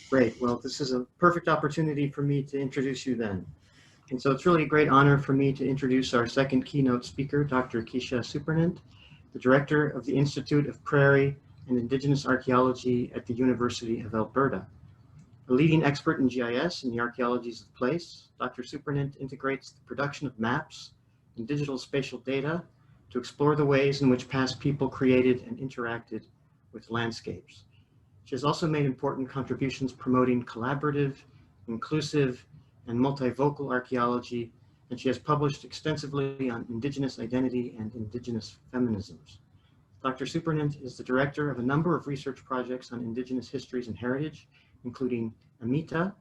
Great. Well, this is a perfect opportunity for me to introduce you then. And so it's really a great honor for me to introduce our second keynote speaker, Dr. Kisha Supernant, the director of the Institute of Prairie and Indigenous Archaeology at the University of Alberta. A leading expert in GIS and the archaeologies of place, Dr. Supernant integrates the production of maps and digital spatial data to explore the ways in which past people created and interacted with landscapes. She has also made important contributions promoting collaborative, inclusive, and multivocal archaeology, and she has published extensively on Indigenous identity and Indigenous feminisms. Dr. Supernant is the director of a number of research projects on Indigenous histories and heritage, including EMITA,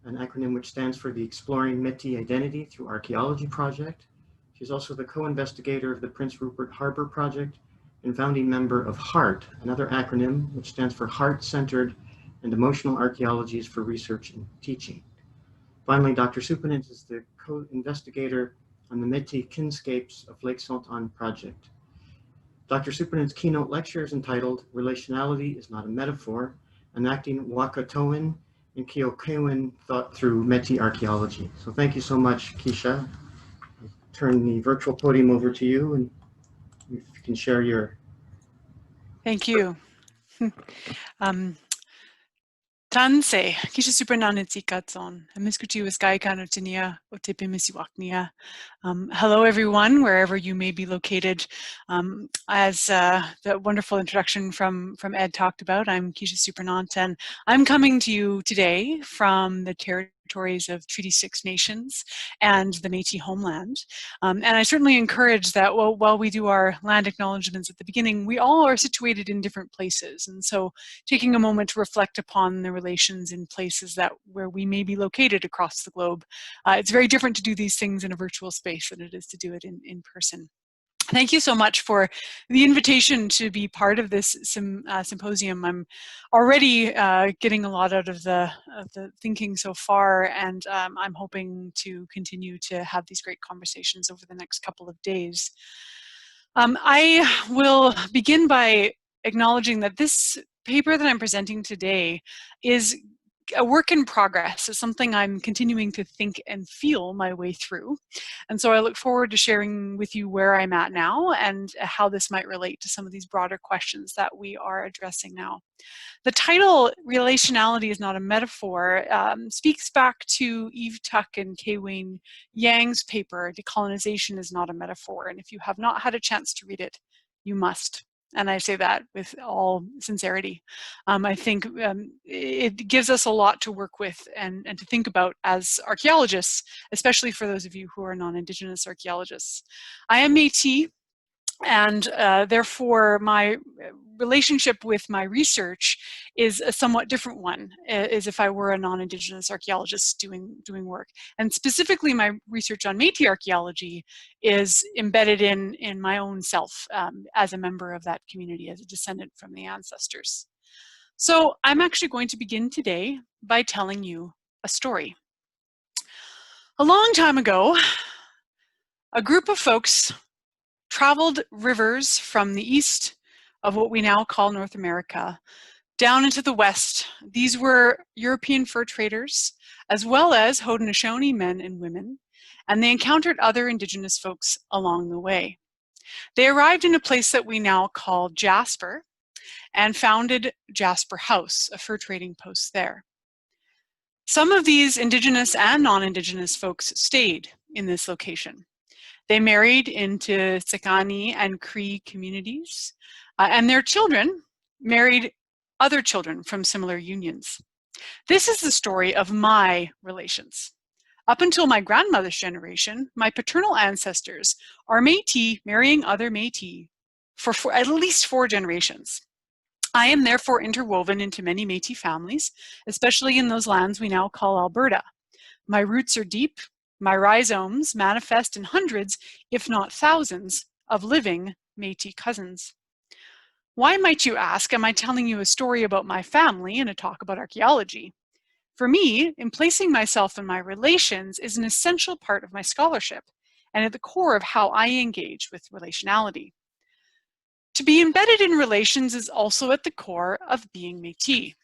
an acronym which stands for the Exploring Métis Identity Through Archaeology project. She's also the co-investigator of the Prince Rupert Harbour project and founding member of HEART, another acronym which stands for Heart-Centered and Emotional Archaeologies for Research and Teaching. Finally, Dr. Supernant is the co-investigator on the Métis Kinscapes of Lake Saint-Anne project. Dr. Supernant's keynote lecture is entitled Relationality is Not a Metaphor, Enacting Wahkohtowin and Kîhokewin Thought Through Métis Archaeology. So thank you so much, Kisha. I'll turn the virtual podium over to you, and if you can share your... Thank you. Tanse, Kisha Supernant Katson, Miskuti Wiskaikan Otinia, Otepe Misiwaknia. Hello, everyone, wherever you may be located. As the wonderful introduction from Ed talked about, I'm Kisha Supernant, and I'm coming to you today from the territories of Treaty 6 nations and the Métis homeland. And I certainly encourage that while we do our land acknowledgements at the beginning, we all are situated in different places. And so taking a moment to reflect upon the relations in places where we may be located across the globe. It's very different to do these things in a virtual space than it is to do it in person. Thank you so much for the invitation to be part of this symposium. I'm already getting a lot out of the thinking so far, and I'm hoping to continue to have these great conversations over the next couple of days. I will begin by acknowledging that this paper that I'm presenting today is a work in progress. It's something I'm continuing to think and feel my way through. And so I look forward to sharing with you where I'm at now and how this might relate to some of these broader questions that we are addressing now. The title, Relationality is Not a Metaphor, speaks back to Eve Tuck and Keyhokewin Yang's paper, Decolonization is Not a Metaphor. And if you have not had a chance to read it, you must. And I say that with all sincerity. I think it gives us a lot to work with and to think about as archaeologists, especially for those of you who are non-Indigenous archaeologists. I am Métis, and therefore my relationship with my research is a somewhat different one, as if I were a non-Indigenous archaeologist doing work. And specifically my research on Métis archaeology is embedded in my own self as a member of that community, as a descendant from the ancestors. So I'm actually going to begin today by telling you a story. A long time ago, a group of folks traveled rivers from the east of what we now call North America down into the west. These were European fur traders, as well as Haudenosaunee men and women, and they encountered other Indigenous folks along the way. They arrived in a place that we now call Jasper and founded Jasper House, a fur trading post there. Some of these Indigenous and non-Indigenous folks stayed in this location. They married into Tsikani and Cree communities, and their children married other children from similar unions. This is the story of my relations. Up until my grandmother's generation, my paternal ancestors are Métis marrying other Métis for at least 4 generations. I am therefore interwoven into many Métis families, especially in those lands we now call Alberta. My roots are deep. My rhizomes manifest in hundreds, if not thousands, of living Métis cousins. Why, might you ask, am I telling you a story about my family in a talk about archaeology? For me, emplacing myself in my relations is an essential part of my scholarship and at the core of how I engage with relationality. To be embedded in relations is also at the core of being Métis.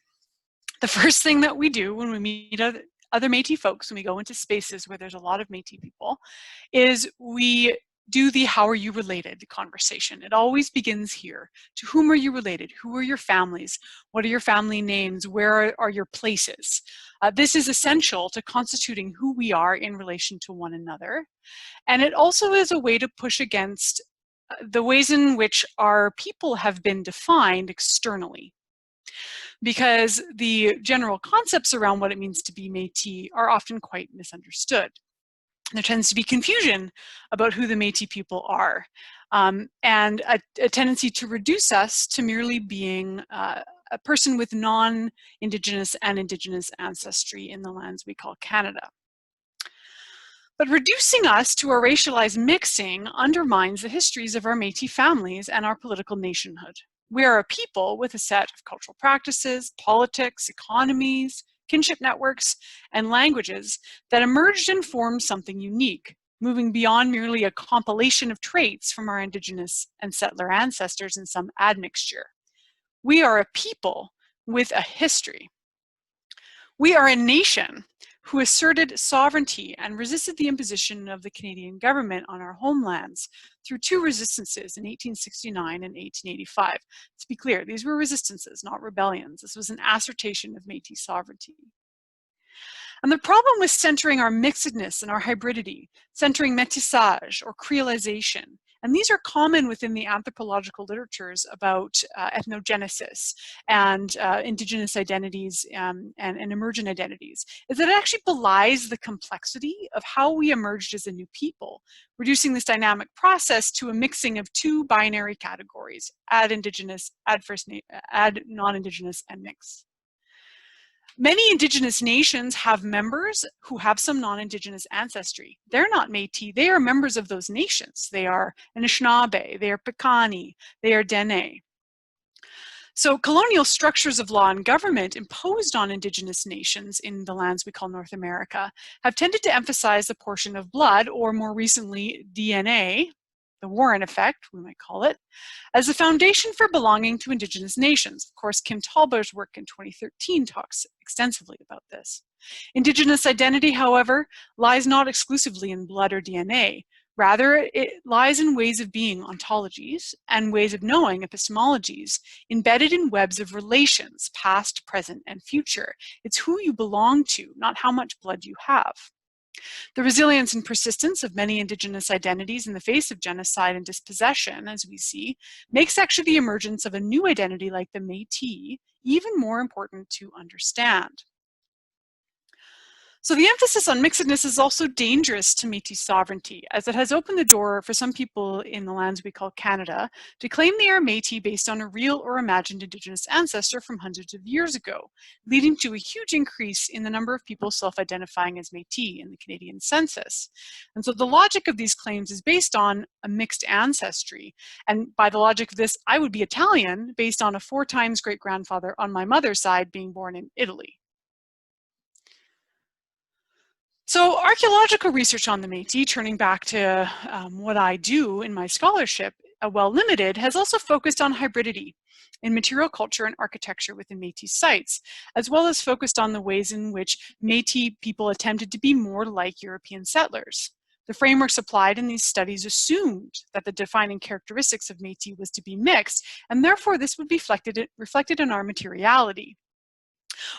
The first thing that we do when we meet other Métis folks, when we go into spaces where there's a lot of Métis people, is we do the how are you related conversation. It always begins here. To whom are you related? Who are your families? What are your family names? Where are your places? This is essential to constituting who we are in relation to one another. And it also is a way to push against the ways in which our people have been defined externally. Because the general concepts around what it means to be Métis are often quite misunderstood. There tends to be confusion about who the Métis people are, and a tendency to reduce us to merely being a person with non-Indigenous and Indigenous ancestry in the lands we call Canada. But reducing us to a racialized mixing undermines the histories of our Métis families and our political nationhood. We are a people with a set of cultural practices, politics, economies, kinship networks, and languages that emerged and formed something unique, moving beyond merely a compilation of traits from our Indigenous and settler ancestors in some admixture. We are a people with a history. We are a nation who asserted sovereignty and resisted the imposition of the Canadian government on our homelands through two resistances in 1869 and 1885. To be clear, these were resistances, not rebellions. This was an assertion of Métis sovereignty. And the problem with centering our mixedness and our hybridity, centering métissage or creolization, and these are common within the anthropological literatures about ethnogenesis and Indigenous identities and emergent identities, is that it actually belies the complexity of how we emerged as a new people, reducing this dynamic process to a mixing of two binary categories: add Indigenous, add non-Indigenous, and mix. Many Indigenous nations have members who have some non-Indigenous ancestry. They're not Métis, they are members of those nations. They are Anishinaabe, they are Piikani, they are Dene. So colonial structures of law and government imposed on Indigenous nations in the lands we call North America have tended to emphasize the portion of blood, or more recently DNA, the Warren effect, we might call it, as the foundation for belonging to Indigenous nations. Of course, Kim Talber's work in 2013 talks extensively about this. Indigenous identity, however, lies not exclusively in blood or DNA. Rather, it lies in ways of being, ontologies, and ways of knowing, epistemologies, embedded in webs of relations, past, present, and future. It's who you belong to, not how much blood you have. The resilience and persistence of many Indigenous identities in the face of genocide and dispossession, as we see, makes actually the emergence of a new identity like the Métis even more important to understand. So the emphasis on mixedness is also dangerous to Métis sovereignty, as it has opened the door for some people in the lands we call Canada to claim they are Métis based on a real or imagined Indigenous ancestor from hundreds of years ago, leading to a huge increase in the number of people self-identifying as Métis in the Canadian census. And so the logic of these claims is based on a mixed ancestry. And by the logic of this, I would be Italian based on a 4 times great-grandfather on my mother's side being born in Italy. So archaeological research on the Métis, turning back to what I do in my scholarship, while limited, has also focused on hybridity in material culture and architecture within Métis sites, as well as focused on the ways in which Métis people attempted to be more like European settlers. The frameworks applied in these studies assumed that the defining characteristics of Métis was to be mixed, and therefore this would be reflected in our materiality,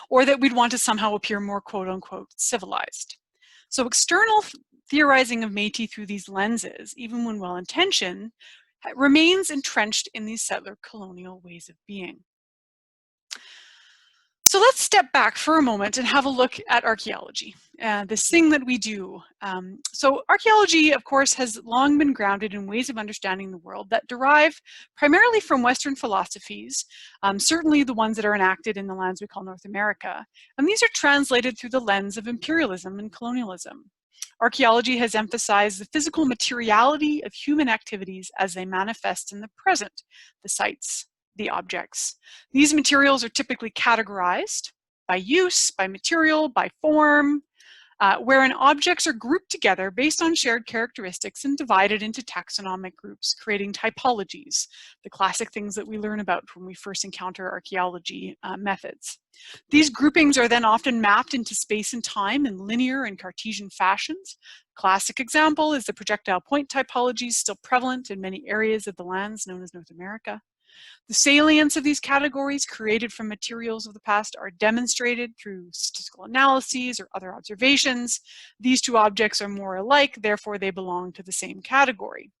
or that we'd want to somehow appear more quote-unquote civilized. So external theorizing of Métis through these lenses, even when well-intentioned, remains entrenched in these settler colonial ways of being. So let's step back for a moment and have a look at archaeology, this thing that we do. So archaeology, of course, has long been grounded in ways of understanding the world that derive primarily from Western philosophies, certainly the ones that are enacted in the lands we call North America. And these are translated through the lens of imperialism and colonialism. Archaeology has emphasized the physical materiality of human activities as they manifest in the present, the sites, the objects. These materials are typically categorized by use, by material, by form, wherein objects are grouped together based on shared characteristics and divided into taxonomic groups, creating typologies, the classic things that we learn about when we first encounter archaeology methods. These groupings are then often mapped into space and time in linear and Cartesian fashions. Classic example is the projectile point typology, still prevalent in many areas of the lands known as North America. The salience of these categories created from materials of the past are demonstrated through statistical analyses or other observations. These two objects are more alike, therefore they belong to the same category.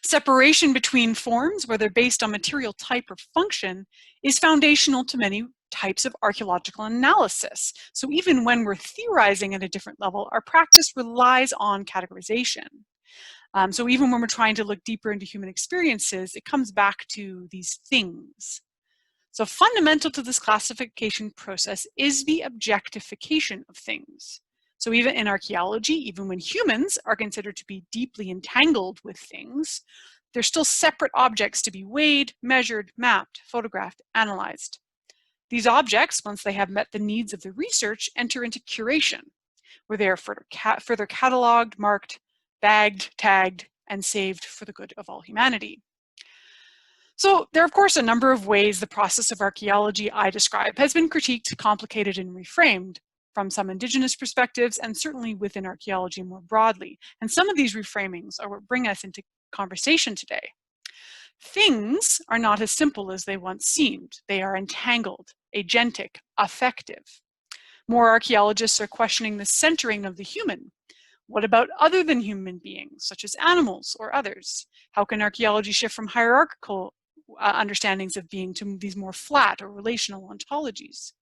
Separation between forms, whether based on material type or function, is foundational to many types of archaeological analysis. So even when we're theorizing at a different level, our practice relies on categorization. So even when we're trying to look deeper into human experiences, it comes back to these things. So fundamental to this classification process is the objectification of things. So even in archaeology, even when humans are considered to be deeply entangled with things, they're still separate objects to be weighed, measured, mapped, photographed, analyzed. These objects, once they have met the needs of the research, enter into curation, where they are further cataloged, marked, bagged, tagged, and saved for the good of all humanity. So there are, of course, a number of ways the process of archaeology I describe has been critiqued, complicated, and reframed from some Indigenous perspectives, and certainly within archaeology more broadly. And some of these reframings are what bring us into conversation today. Things are not as simple as they once seemed. They are entangled, agentic, affective. More archaeologists are questioning the centering of the human. What about other than human beings, such as animals or others? How can archaeology shift from hierarchical understandings of being to these more flat or relational ontologies?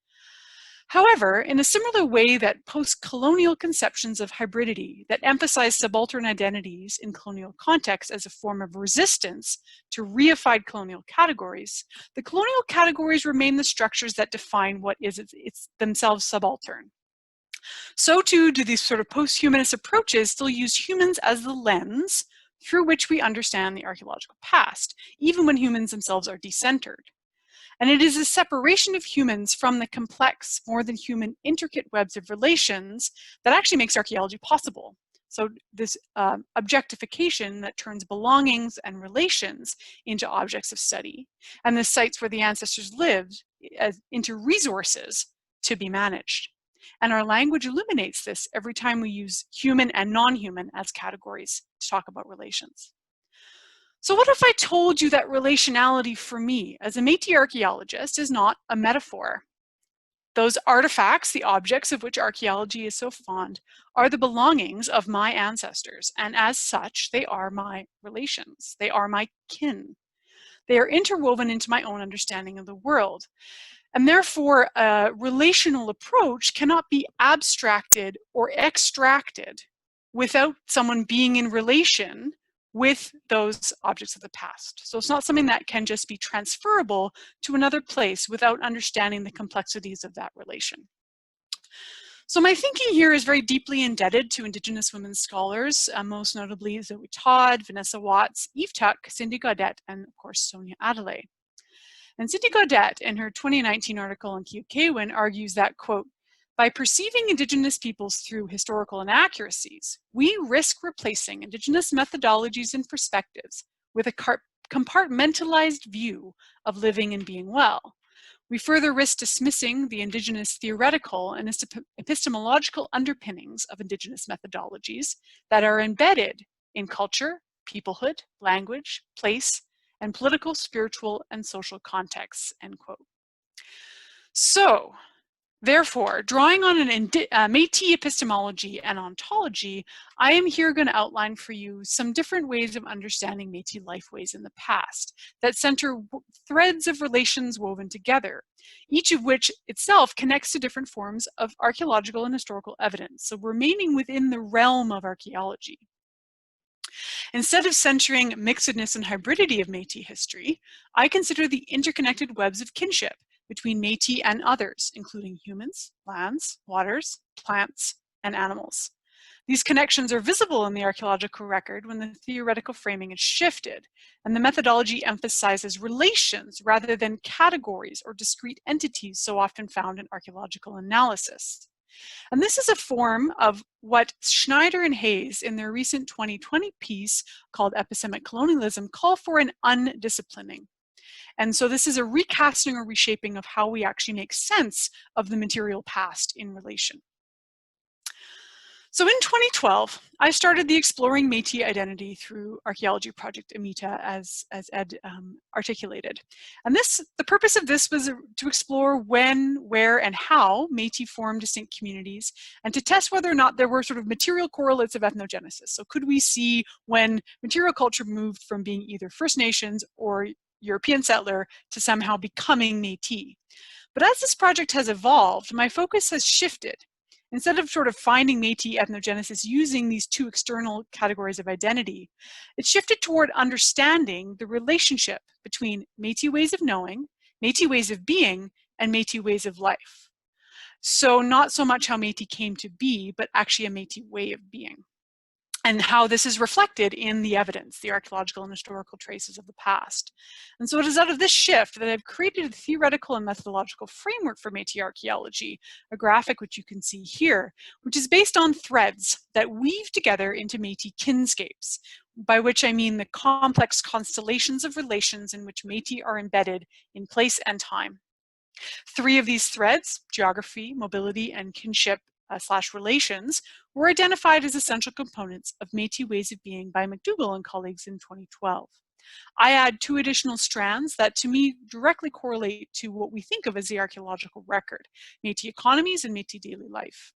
However, in a similar way that post-colonial conceptions of hybridity that emphasize subaltern identities in colonial contexts as a form of resistance to reified colonial categories, the colonial categories remain the structures that define what is it's themselves subaltern. So too do these sort of post-humanist approaches still use humans as the lens through which we understand the archaeological past, even when humans themselves are decentered. And it is a separation of humans from the complex, more than human, intricate webs of relations that actually makes archaeology possible. So this objectification that turns belongings and relations into objects of study, and the sites where the ancestors lived into resources to be managed. And our language illuminates this every time we use human and non-human as categories to talk about relations. So what if I told you that relationality for me as a Métis archaeologist is not a metaphor? Those artifacts, the objects of which archaeology is so fond, are the belongings of my ancestors, and as such, they are my relations. They are my kin. They are interwoven into my own understanding of the world. And therefore, a relational approach cannot be abstracted or extracted without someone being in relation with those objects of the past. So it's not something that can just be transferable to another place without understanding the complexities of that relation. So my thinking here is very deeply indebted to Indigenous women scholars, most notably Zoe Todd, Vanessa Watts, Eve Tuck, Cindy Gaudette, and of course Sonia Adelaide. And Cindy Gaudette, in her 2019 article on Kîhokewin, argues that, quote, by perceiving Indigenous peoples through historical inaccuracies, we risk replacing Indigenous methodologies and perspectives with a compartmentalized view of living and being well. We further risk dismissing the Indigenous theoretical and epistemological underpinnings of Indigenous methodologies that are embedded in culture, peoplehood, language, place, and political, spiritual, and social contexts, end quote. So, therefore, drawing on an Métis epistemology and ontology, I am here going to outline for you some different ways of understanding Métis lifeways in the past that center threads of relations woven together, each of which itself connects to different forms of archaeological and historical evidence, so remaining within the realm of archaeology. Instead of centering mixedness and hybridity of Métis history, I consider the interconnected webs of kinship between Métis and others, including humans, lands, waters, plants, and animals. These connections are visible in the archaeological record when the theoretical framing is shifted, and the methodology emphasizes relations rather than categories or discrete entities so often found in archaeological analysis. And this is a form of what Schneider and Hayes in their recent 2020 piece called Epistemic Colonialism call for an undisciplining. And so this is a recasting or reshaping of how we actually make sense of the material past in relation. So in 2012, I started the Exploring Métis Identity through Archaeology project EMITA, as Ed articulated. And the purpose of this was to explore when, where, and how Métis formed distinct communities, and to test whether or not there were sort of material correlates of ethnogenesis. So could we see when material culture moved from being either First Nations or European settler to somehow becoming Métis? But as this project has evolved, my focus has shifted. Instead of sort of finding Métis ethnogenesis using these two external categories of identity, it shifted toward understanding the relationship between Métis ways of knowing, Métis ways of being, and Métis ways of life. So not so much how Métis came to be, but actually a Métis way of being, and how this is reflected in the evidence, the archaeological and historical traces of the past. And so it is out of this shift that I've created a theoretical and methodological framework for Métis archaeology, a graphic which you can see here, which is based on threads that weave together into Métis kinscapes, by which I mean the complex constellations of relations in which Métis are embedded in place and time. 3 of these threads, geography, mobility, and kinship / relations, were identified as essential components of Métis ways of being by McDougall and colleagues in 2012. I add 2 additional strands that to me directly correlate to what we think of as the archaeological record, Métis economies and Métis daily life.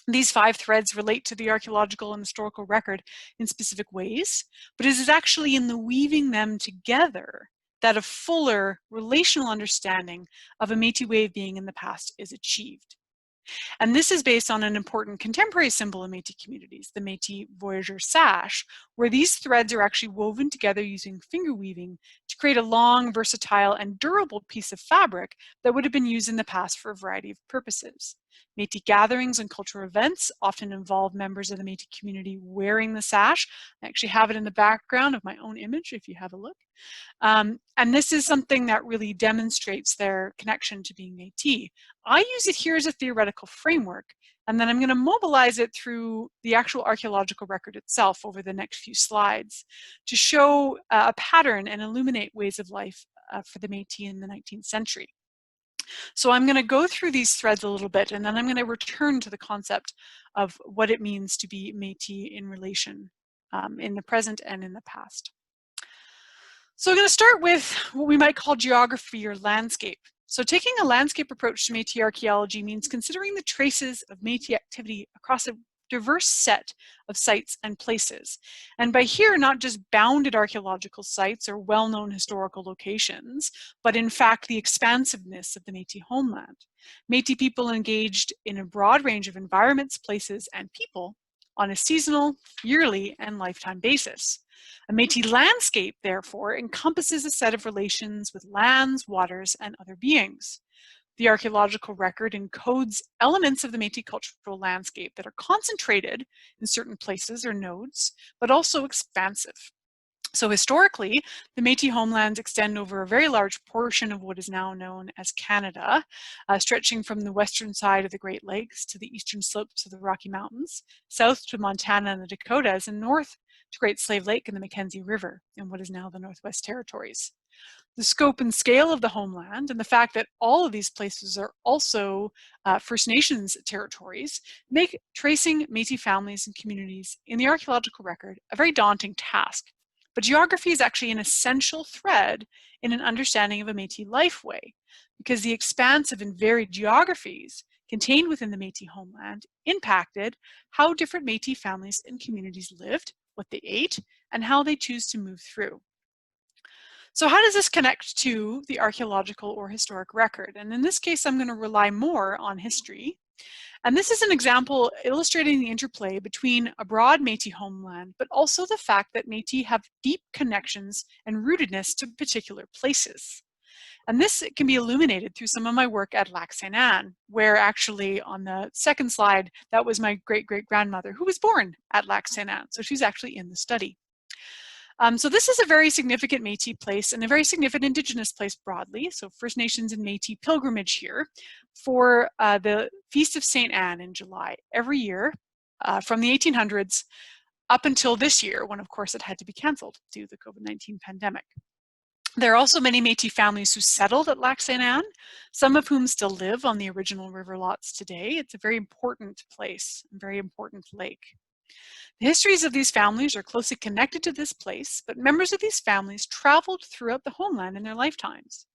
These 5 threads relate to the archaeological and historical record in specific ways, but it is actually in the weaving them together that a fuller relational understanding of a Métis way of being in the past is achieved. And this is based on an important contemporary symbol in Métis communities, the Métis voyageur sash, where these threads are actually woven together using finger weaving to create a long, versatile, and durable piece of fabric that would have been used in the past for a variety of purposes. Métis gatherings and cultural events often involve members of the Métis community wearing the sash. I actually have it in the background of my own image if you have a look. And this is something that really demonstrates their connection to being Métis. I use it here as a theoretical framework, and then I'm going to mobilize it through the actual archaeological record itself over the next few slides to show a pattern and illuminate ways of life for the Métis in the 19th century. So I'm going to go through these threads a little bit, and then I'm going to return to the concept of what it means to be Métis in relation in the present and in the past. So I'm going to start with what we might call geography or landscape. So taking a landscape approach to Métis archaeology means considering the traces of Métis activity across a diverse set of sites and places. And by here, not just bounded archaeological sites or well-known historical locations, but in fact the expansiveness of the Métis homeland. Métis people engaged in a broad range of environments, places, and people on a seasonal, yearly, and lifetime basis. A Métis landscape, therefore, encompasses a set of relations with lands, waters, and other beings. The archaeological record encodes elements of the Métis cultural landscape that are concentrated in certain places or nodes, but also expansive. So historically, the Métis homelands extend over a very large portion of what is now known as Canada, stretching from the western side of the Great Lakes to the eastern slopes of the Rocky Mountains, south to Montana and the Dakotas, and north to Great Slave Lake and the Mackenzie River in what is now the Northwest Territories. The scope and scale of the homeland and the fact that all of these places are also First Nations territories make tracing Métis families and communities in the archaeological record a very daunting task. But geography is actually an essential thread in an understanding of a Métis life way, because the expansive and varied geographies contained within the Métis homeland impacted how different Métis families and communities lived, what they ate, and how they choose to move through. So how does this connect to the archaeological or historic record? And in this case, I'm going to rely more on history. And this is an example illustrating the interplay between a broad Métis homeland, but also the fact that Métis have deep connections and rootedness to particular places. And this can be illuminated through some of my work at Lac Sainte Anne, where actually on the second slide, that was my great-great-grandmother who was born at Lac Sainte Anne. So she's actually in the study. So this is a very significant Métis place and a very significant Indigenous place broadly. So First Nations and Métis pilgrimage here for the Feast of St. Anne in July every year from the 1800s up until this year, when of course it had to be cancelled due to the COVID-19 pandemic. There are also many Métis families who settled at Lac St. Anne, some of whom still live on the original river lots today. It's a very important place, a very important lake. The histories of these families are closely connected to this place, but members of these families traveled throughout the homeland in their lifetimes,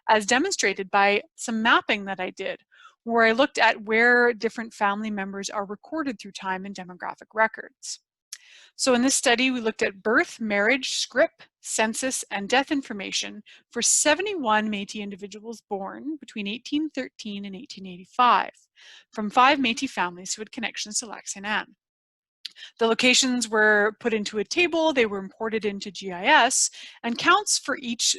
as demonstrated by some mapping that I did, where I looked at where different family members are recorded through time in demographic records. So in this study, we looked at birth, marriage, scrip, census, and death information for 71 Métis individuals born between 1813 and 1885 from 5 Métis families who had connections to Lac St. Anne. The locations were put into a table, they were imported into GIS, and counts for each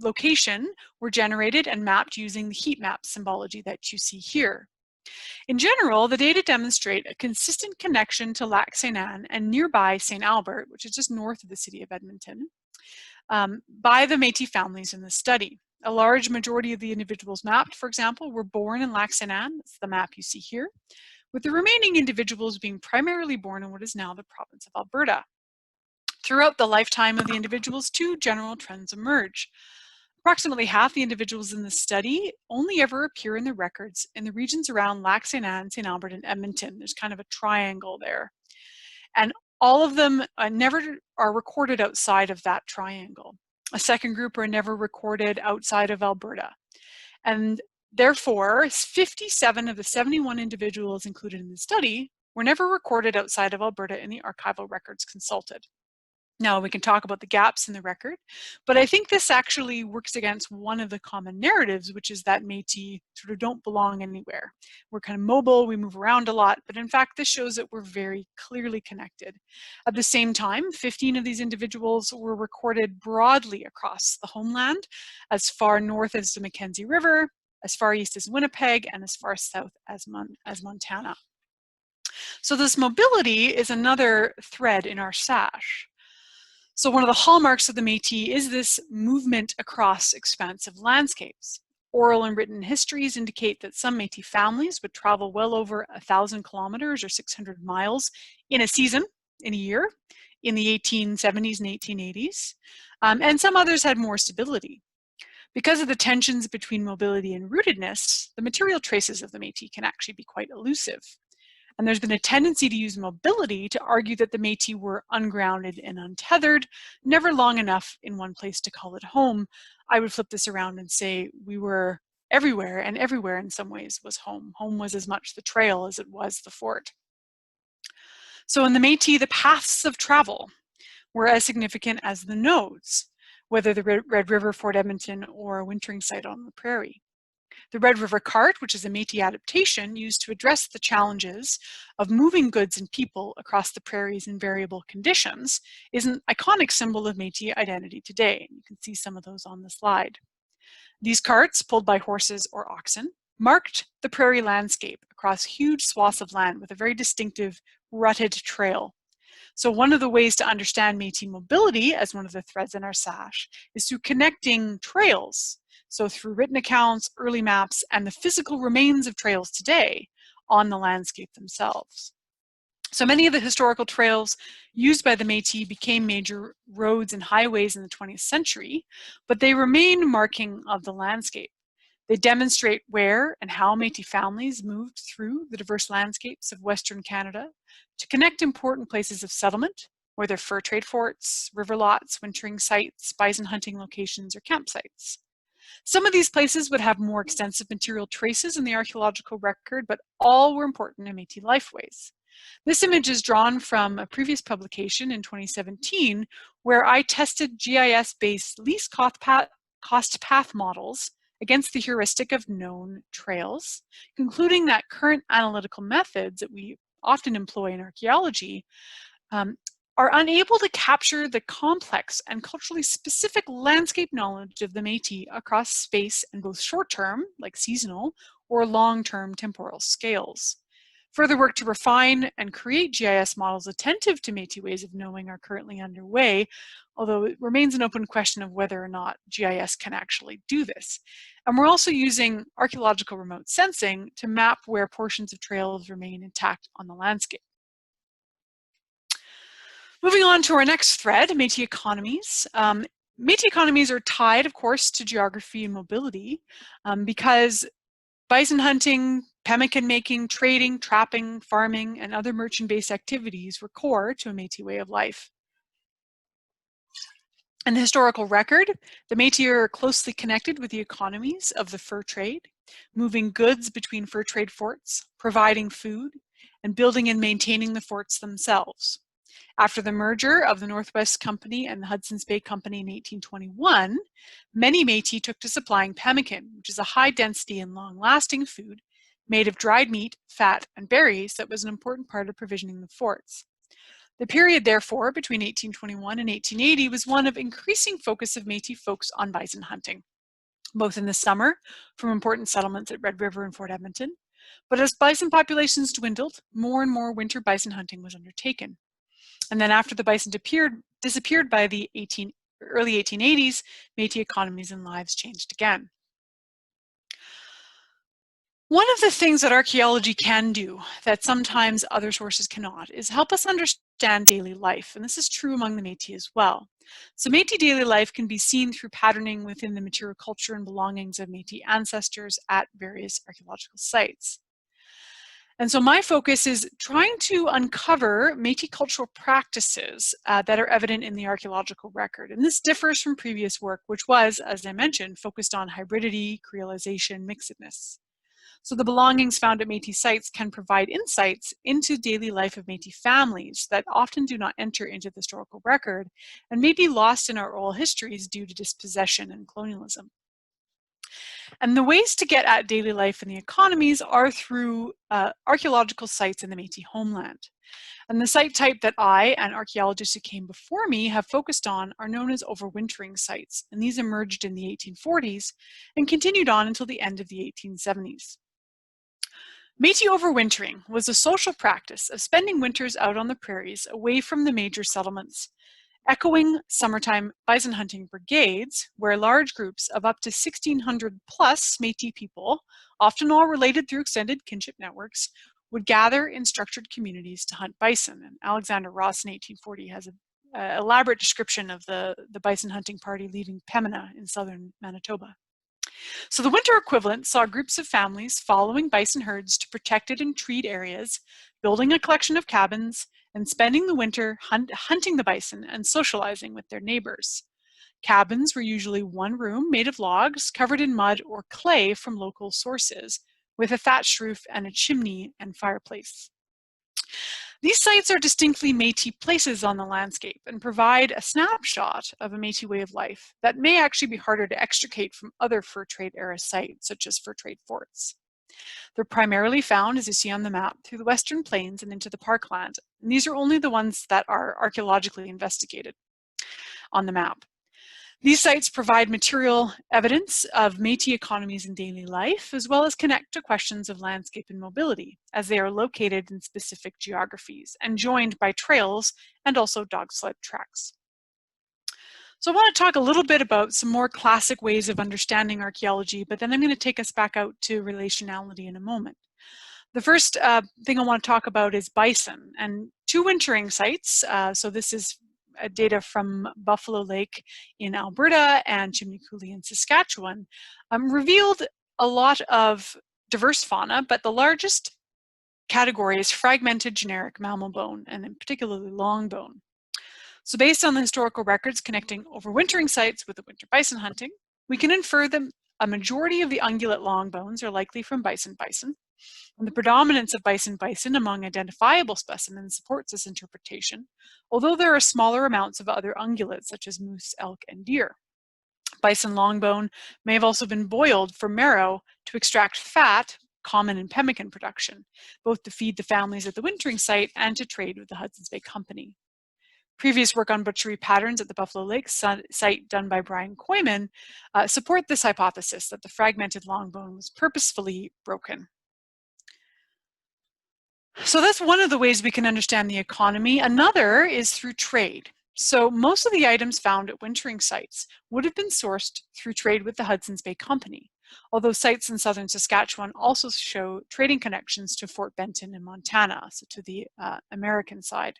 location were generated and mapped using the heat map symbology that you see here. In general, the data demonstrate a consistent connection to Lac St. Anne and nearby St. Albert, which is just north of the city of Edmonton, by the Métis families in the study. A large majority of the individuals mapped, for example, were born in Lac St. Anne. That's the map you see here, with the remaining individuals being primarily born in what is now the province of Alberta. Throughout the lifetime of the individuals, 2 general trends emerge. Approximately half the individuals in the study only ever appear in the records in the regions around Lac St. Anne, St. Albert, and Edmonton. There's kind of a triangle there. And all of them never are recorded outside of that triangle. A second group are never recorded outside of Alberta. And therefore, 57 of the 71 individuals included in the study were never recorded outside of Alberta in the archival records consulted. Now, we can talk about the gaps in the record, but I think this actually works against one of the common narratives, which is that Métis sort of don't belong anywhere. We're kind of mobile, we move around a lot, but in fact, this shows that we're very clearly connected. At the same time, 15 of these individuals were recorded broadly across the homeland, as far north as the Mackenzie River, as far east as Winnipeg, and as far south as Montana. So this mobility is another thread in our sash. So one of the hallmarks of the Métis is this movement across expansive landscapes. Oral and written histories indicate that some Métis families would travel well over 1,000 kilometers or 600 miles in a season, in a year, in the 1870s and 1880s, and some others had more stability. Because of the tensions between mobility and rootedness, the material traces of the Métis can actually be quite elusive. And there's been a tendency to use mobility to argue that the Métis were ungrounded and untethered, never long enough in one place to call it home. I would flip this around and say we were everywhere, and everywhere in some ways was home. Home was as much the trail as it was the fort. So in the Métis, the paths of travel were as significant as the nodes, whether the Red River, Fort Edmonton, or a wintering site on the Prairie. The Red River Cart, which is a Métis adaptation used to address the challenges of moving goods and people across the prairies in variable conditions, is an iconic symbol of Métis identity today. You can see some of those on the slide. These carts, pulled by horses or oxen, marked the prairie landscape across huge swaths of land with a very distinctive rutted trail. So one of the ways to understand Métis mobility as one of the threads in our sash is through connecting trails. So through written accounts, early maps, and the physical remains of trails today on the landscape themselves. So many of the historical trails used by the Métis became major roads and highways in the 20th century, but they remain marking of the landscape. They demonstrate where and how Métis families moved through the diverse landscapes of Western Canada to connect important places of settlement, whether fur trade forts, river lots, wintering sites, bison hunting locations, or campsites. Some of these places would have more extensive material traces in the archaeological record, but all were important in Métis lifeways. This image is drawn from a previous publication in 2017, where I tested GIS-based least cost path models against the heuristic of known trails, concluding that current analytical methods that we often employ in archaeology are unable to capture the complex and culturally specific landscape knowledge of the Métis across space and both short-term, like seasonal, or long-term temporal scales. Further work to refine and create GIS models attentive to Métis ways of knowing are currently underway, although it remains an open question of whether or not GIS can actually do this. And we're also using archaeological remote sensing to map where portions of trails remain intact on the landscape. Moving on to our next thread, Métis economies. Métis economies are tied, of course, to geography and mobility because bison hunting, pemmican making, trading, trapping, farming, and other merchant-based activities were core to a Métis way of life. In the historical record, the Métis are closely connected with the economies of the fur trade, moving goods between fur trade forts, providing food, and building and maintaining the forts themselves. After the merger of the Northwest Company and the Hudson's Bay Company in 1821, many Métis took to supplying pemmican, which is a high-density and long-lasting food made of dried meat, fat, and berries that was an important part of provisioning the forts. The period, therefore, between 1821 and 1880 was one of increasing focus of Métis folks on bison hunting, both in the summer from important settlements at Red River and Fort Edmonton, but as bison populations dwindled, more and more winter bison hunting was undertaken. And then after the bison disappeared by the early 1880s, Métis economies and lives changed again. One of the things that archaeology can do that sometimes other sources cannot is help us understand daily life, and this is true among the Métis as well. So Métis daily life can be seen through patterning within the material culture and belongings of Métis ancestors at various archaeological sites. And so my focus is trying to uncover Métis cultural practices that are evident in the archaeological record. And this differs from previous work, which was, as I mentioned, focused on hybridity, creolization, mixedness. So the belongings found at Métis sites can provide insights into daily life of Métis families that often do not enter into the historical record and may be lost in our oral histories due to dispossession and colonialism. And the ways to get at daily life in the economies are through archaeological sites in the Métis homeland. And the site type that I and archaeologists who came before me have focused on are known as overwintering sites, and these emerged in the 1840s and continued on until the end of the 1870s. Métis overwintering was a social practice of spending winters out on the prairies away from the major settlements, echoing summertime bison hunting brigades, where large groups of up to 1,600 plus Métis people, often all related through extended kinship networks, would gather in structured communities to hunt bison. And Alexander Ross in 1840 has an elaborate description of the bison hunting party leaving Pembina in southern Manitoba. So the winter equivalent saw groups of families following bison herds to protected and treed areas, building a collection of cabins, and spending the winter hunting the bison and socializing with their neighbors. Cabins were usually one room made of logs covered in mud or clay from local sources, with a thatched roof and a chimney and fireplace. These sites are distinctly Métis places on the landscape and provide a snapshot of a Métis way of life that may actually be harder to extricate from other fur trade era sites, such as fur trade forts. They're primarily found, as you see on the map, through the Western Plains and into the parkland. And these are only the ones that are archaeologically investigated on the map. These sites provide material evidence of Métis economies in daily life, as well as connect to questions of landscape and mobility, as they are located in specific geographies and joined by trails and also dog sled tracks. So I want to talk a little bit about some more classic ways of understanding archaeology, but then I'm going to take us back out to relationality in a moment. The first thing I want to talk about is bison and two wintering sites. So this is data from Buffalo Lake in Alberta and Chimney Coulee in Saskatchewan, revealed a lot of diverse fauna, but the largest category is fragmented generic mammal bone, and in particularly long bone. So based on the historical records connecting overwintering sites with the winter bison hunting, we can infer that a majority of the ungulate long bones are likely from bison. And the predominance of bison among identifiable specimens supports this interpretation, although there are smaller amounts of other ungulates such as moose, elk, and deer. Bison longbone may have also been boiled for marrow to extract fat common in pemmican production, both to feed the families at the wintering site and to trade with the Hudson's Bay Company. Previous work on butchery patterns at the Buffalo Lake site done by Brian Koyman support this hypothesis that the fragmented long bone was purposefully broken. So that's one of the ways we can understand the economy. Another is through trade. So most of the items found at wintering sites would have been sourced through trade with the Hudson's Bay Company, although sites in southern Saskatchewan also show trading connections to Fort Benton in Montana, so to the American side.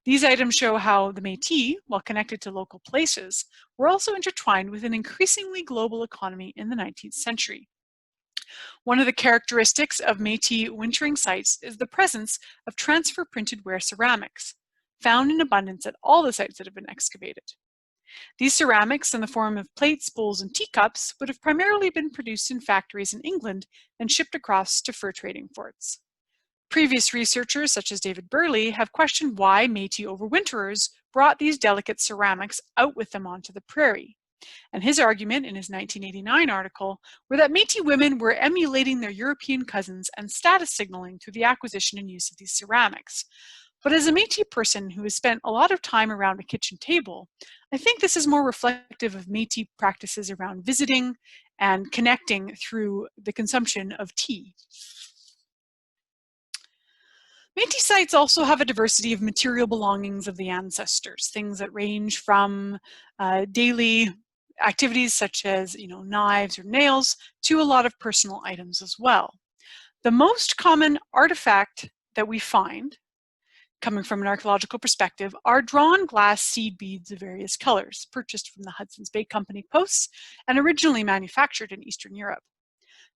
These items show how the Métis, while connected to local places, were also intertwined with an increasingly global economy in the 19th century. One of the characteristics of Métis wintering sites is the presence of transfer printed ware ceramics, found in abundance at all the sites that have been excavated. These ceramics, in the form of plates, bowls, and teacups, would have primarily been produced in factories in England and shipped across to fur trading forts. Previous researchers, such as David Burley, have questioned why Métis overwinterers brought these delicate ceramics out with them onto the prairie. And his argument in his 1989 article were that Métis women were emulating their European cousins and status signaling through the acquisition and use of these ceramics. But as a Métis person who has spent a lot of time around a kitchen table, I think this is more reflective of Métis practices around visiting and connecting through the consumption of tea. Métis sites also have a diversity of material belongings of the ancestors, things that range from daily activities such as knives or nails to a lot of personal items as well. The most common artifact that we find, coming from an archaeological perspective, are drawn glass seed beads of various colors, purchased from the Hudson's Bay Company posts and originally manufactured in Eastern Europe.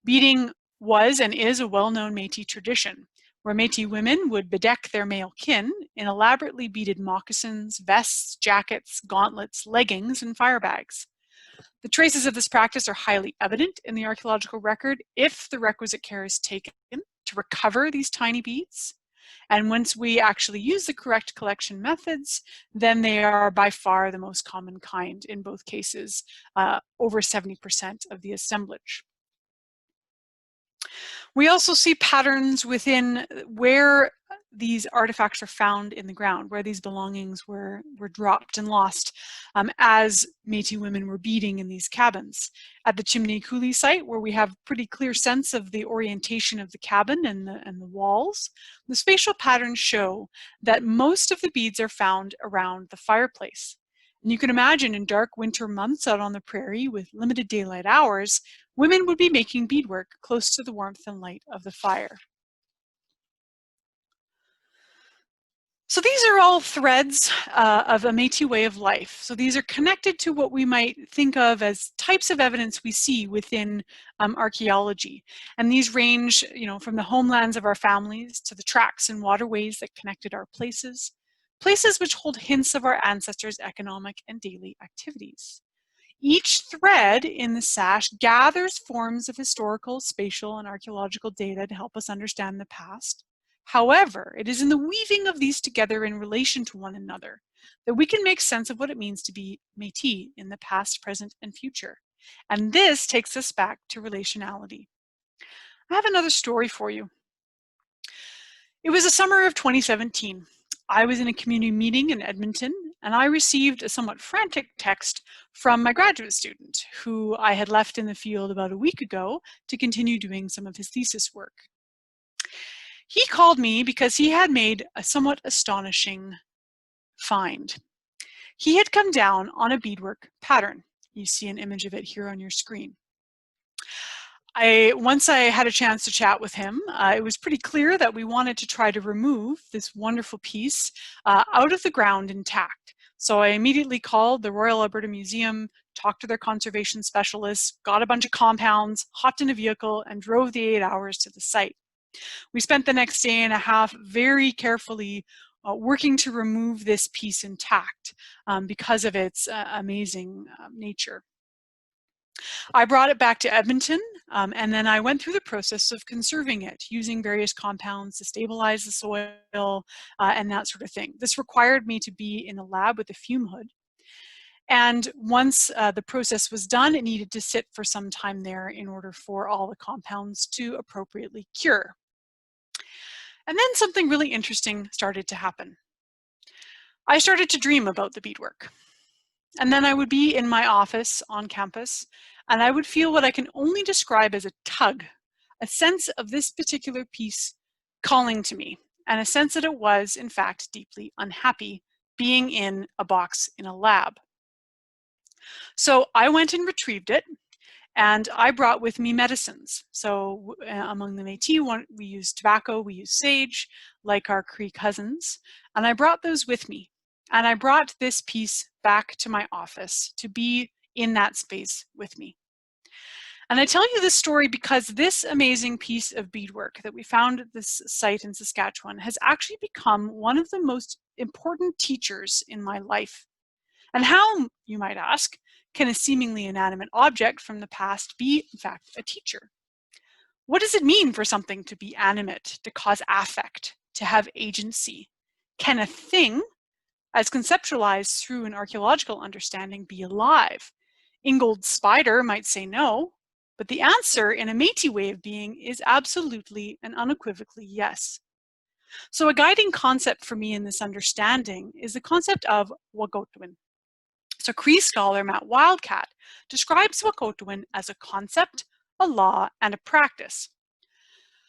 Beading was and is a well-known Métis tradition, where Métis women would bedeck their male kin in elaborately beaded moccasins, vests, jackets, gauntlets, leggings, and fire bags. The traces of this practice are highly evident in the archaeological record if the requisite care is taken to recover these tiny beads. And once we actually use the correct collection methods, then they are by far the most common kind in both cases, over 70% of the assemblage. We also see patterns within where these artifacts are found in the ground, where these belongings were dropped and lost as Métis women were beading in these cabins. At the Chimney Coulee site, where we have a pretty clear sense of the orientation of the cabin and the walls, the spatial patterns show that most of the beads are found around the fireplace. And you can imagine in dark winter months out on the prairie with limited daylight hours, women would be making beadwork close to the warmth and light of the fire. So these are all threads of a Métis way of life. So these are connected to what we might think of as types of evidence we see within archaeology. And these range, from the homelands of our families to the tracks and waterways that connected our places, places which hold hints of our ancestors' economic and daily activities. Each thread in the sash gathers forms of historical, spatial, and archaeological data to help us understand the past. However, it is in the weaving of these together in relation to one another that we can make sense of what it means to be Métis in the past, present, and future. And this takes us back to relationality. I have another story for you. It was the summer of 2017. I was in a community meeting in Edmonton, and I received a somewhat frantic text from my graduate student, who I had left in the field about a week ago to continue doing some of his thesis work. He called me because he had made a somewhat astonishing find. He had come down on a beadwork pattern. You see an image of it here on your screen. Once I had a chance to chat with him, it was pretty clear that we wanted to try to remove this wonderful piece out of the ground intact. So I immediately called the Royal Alberta Museum, talked to their conservation specialists, got a bunch of compounds, hopped in a vehicle, and drove the 8 hours to the site. We spent the next day and a half very carefully working to remove this piece intact because of its amazing nature. I brought it back to Edmonton, and then I went through the process of conserving it, using various compounds to stabilize the soil and that sort of thing. This required me to be in a lab with a fume hood. And once the process was done, it needed to sit for some time there in order for all the compounds to appropriately cure. And then something really interesting started to happen. I started to dream about the beadwork. And then I would be in my office on campus, and I would feel what I can only describe as a tug, a sense of this particular piece calling to me, and a sense that it was, in fact, deeply unhappy being in a box in a lab. So I went and retrieved it, and I brought with me medicines. So among the Métis, we use tobacco, we use sage, like our Cree cousins, and I brought those with me. And I brought this piece back to my office to be in that space with me. And I tell you this story because this amazing piece of beadwork that we found at this site in Saskatchewan has actually become one of the most important teachers in my life. And how, you might ask, can a seemingly inanimate object from the past be, in fact, a teacher? What does it mean for something to be animate, to cause affect, to have agency? Can a thing, as conceptualized through an archaeological understanding, be alive? Ingold's spider might say no, but the answer in a Métis way of being is absolutely and unequivocally yes. So a guiding concept for me in this understanding is the concept of Wahkohtowin. So Cree scholar Matt Wildcat describes Wahkohtowin as a concept, a law, and a practice.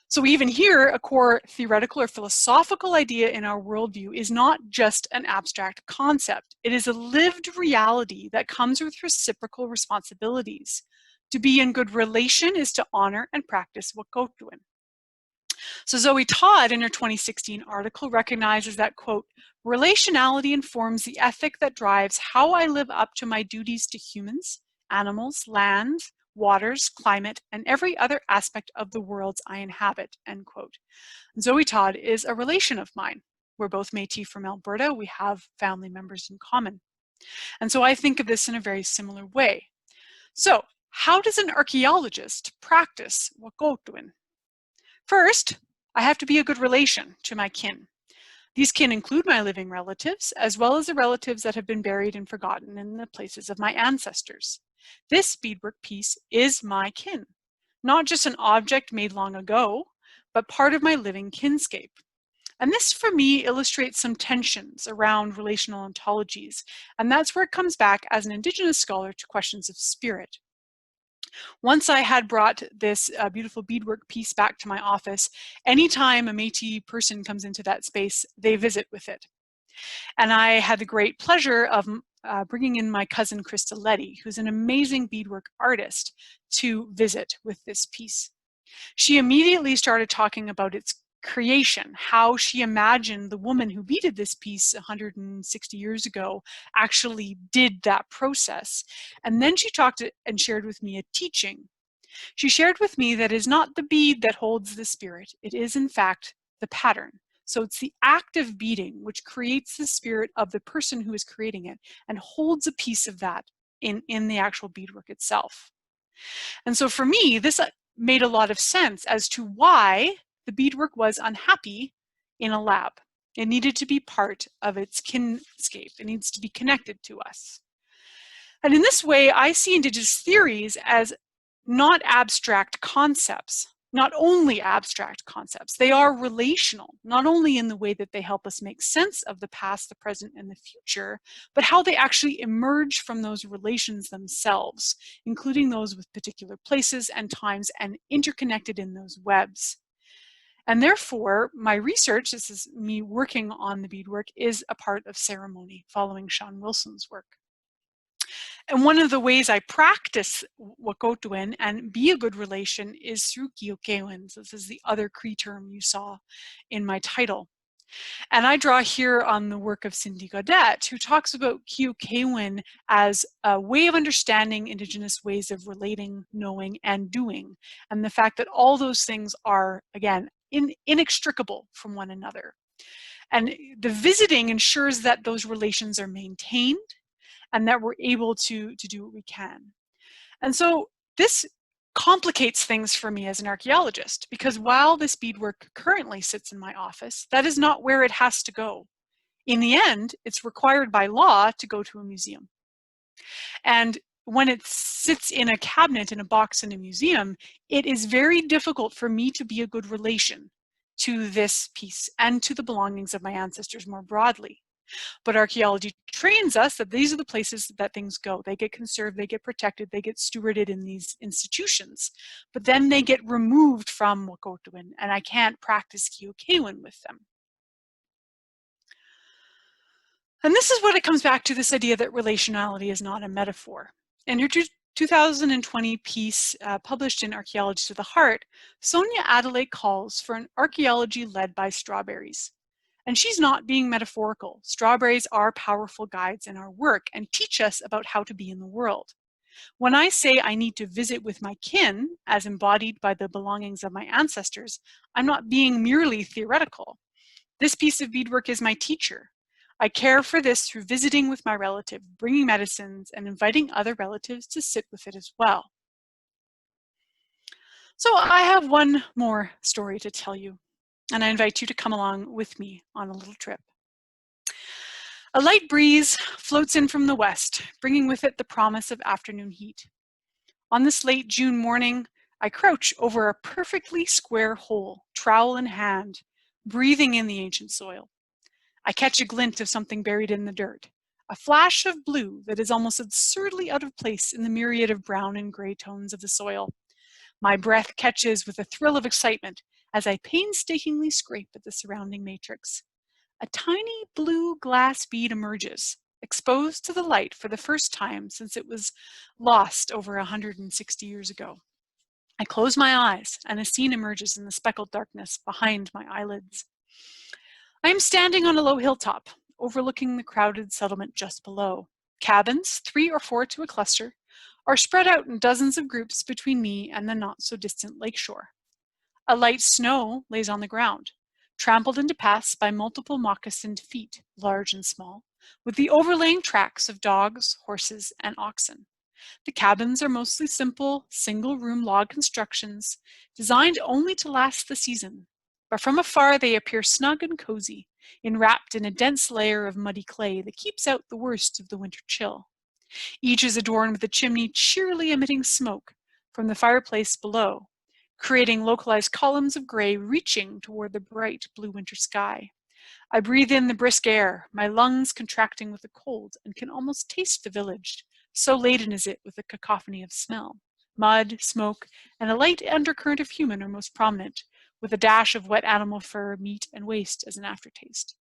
So even here, a core theoretical or philosophical idea in our worldview is not just an abstract concept. It is a lived reality that comes with reciprocal responsibilities. To be in good relation is to honor and practice Wahkohtowin. So Zoe Todd, in her 2016 article, recognizes that, quote, relationality informs the ethic that drives how I live up to my duties to humans, animals, land, waters, climate, and every other aspect of the worlds I inhabit, end quote. And Zoe Todd is a relation of mine. We're both Métis from Alberta. We have family members in common. And so I think of this in a very similar way. So how does an archaeologist practice Wahkohtowin? First, I have to be a good relation to my kin. These kin include my living relatives, as well as the relatives that have been buried and forgotten in the places of my ancestors. This beadwork piece is my kin, not just an object made long ago, but part of my living kinscape. And this, for me, illustrates some tensions around relational ontologies, and that's where it comes back as an Indigenous scholar to questions of spirit. Once I had brought this beautiful beadwork piece back to my office, anytime a Métis person comes into that space, they visit with it. And I had the great pleasure of bringing in my cousin Krista Letty, who's an amazing beadwork artist, to visit with this piece. She immediately started talking about its creation, how she imagined the woman who beaded this piece 160 years ago actually did that process. And then she talked and shared with me a teaching. She shared with me that it is not the bead that holds the spirit, it is in fact the pattern. So it's the act of beading which creates the spirit of the person who is creating it and holds a piece of that in the actual beadwork itself. And so for me, this made a lot of sense as to why the beadwork was unhappy in a lab. It needed to be part of its kinscape. It needs to be connected to us. And in this way, I see Indigenous theories as not abstract concepts, not only abstract concepts. They are relational, not only in the way that they help us make sense of the past, the present, and the future, but how they actually emerge from those relations themselves, including those with particular places and times and interconnected in those webs. And therefore, my research, this is me working on the beadwork, is a part of ceremony, following Sean Wilson's work. And one of the ways I practice Wahkohtowin and be a good relation is through Kîhokewin. So this is the other Cree term you saw in my title. And I draw here on the work of Cindy Gaudette, who talks about Kîhokewin as a way of understanding Indigenous ways of relating, knowing, and doing. And the fact that all those things are, again, inextricable from one another. And the visiting ensures that those relations are maintained and that we're able to do what we can. And so this complicates things for me as an archaeologist, because while this beadwork currently sits in my office, that is not where it has to go. In the end, it's required by law to go to a museum. And when it sits in a cabinet in a box in a museum, it is very difficult for me to be a good relation to this piece and to the belongings of my ancestors more broadly. But archaeology trains us that these are the places that things go. They get conserved, they get protected, they get stewarded in these institutions. But then they get removed from Wahkohtowin, and I can't practice Kîhokewin with them. And this is what it comes back to, this idea that relationality is not a metaphor. In her 2020 piece published in Archaeology to the Heart, Sonia Adelaide calls for an archaeology led by strawberries. And she's not being metaphorical. Strawberries are powerful guides in our work and teach us about how to be in the world. When I say I need to visit with my kin, as embodied by the belongings of my ancestors, I'm not being merely theoretical. This piece of beadwork is my teacher. I care for this through visiting with my relative, bringing medicines, and inviting other relatives to sit with it as well. So I have one more story to tell you, and I invite you to come along with me on a little trip. A light breeze floats in from the west, bringing with it the promise of afternoon heat. On this late June morning, I crouch over a perfectly square hole, trowel in hand, breathing in the ancient soil. I catch a glint of something buried in the dirt, a flash of blue that is almost absurdly out of place in the myriad of brown and gray tones of the soil. My breath catches with a thrill of excitement as I painstakingly scrape at the surrounding matrix. A tiny blue glass bead emerges, exposed to the light for the first time since it was lost over 160 years ago. I close my eyes and a scene emerges in the speckled darkness behind my eyelids. I am standing on a low hilltop, overlooking the crowded settlement just below. Cabins, 3 or 4 to a cluster, are spread out in dozens of groups between me and the not-so-distant lakeshore. A light snow lays on the ground, trampled into paths by multiple moccasined feet, large and small, with the overlaying tracks of dogs, horses, and oxen. The cabins are mostly simple, single-room log constructions, designed only to last the season. But from afar they appear snug and cozy, enwrapped in a dense layer of muddy clay that keeps out the worst of the winter chill. Each is adorned with a chimney cheerily emitting smoke from the fireplace below, creating localized columns of gray reaching toward the bright blue winter sky. I breathe in the brisk air, my lungs contracting with the cold, and can almost taste the village, so laden is it with a cacophony of smell. Mud, smoke, and a light undercurrent of human are most prominent, with a dash of wet animal fur, meat, and waste as an aftertaste.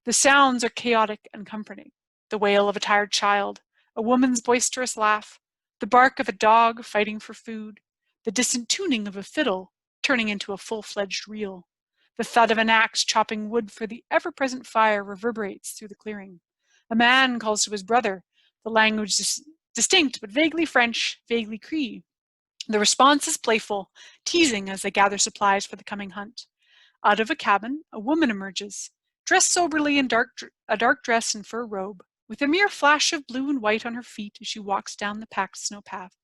The sounds are chaotic and comforting. The wail of a tired child, a woman's boisterous laugh, the bark of a dog fighting for food, the distant tuning of a fiddle turning into a full-fledged reel. The thud of an axe chopping wood for the ever-present fire reverberates through the clearing. A man calls to his brother, the language distinct but vaguely French, vaguely Cree. The response is playful, teasing as they gather supplies for the coming hunt. Out of a cabin, a woman emerges, dressed soberly in a dark dress and fur robe, with a mere flash of blue and white on her feet as she walks down the packed snow path.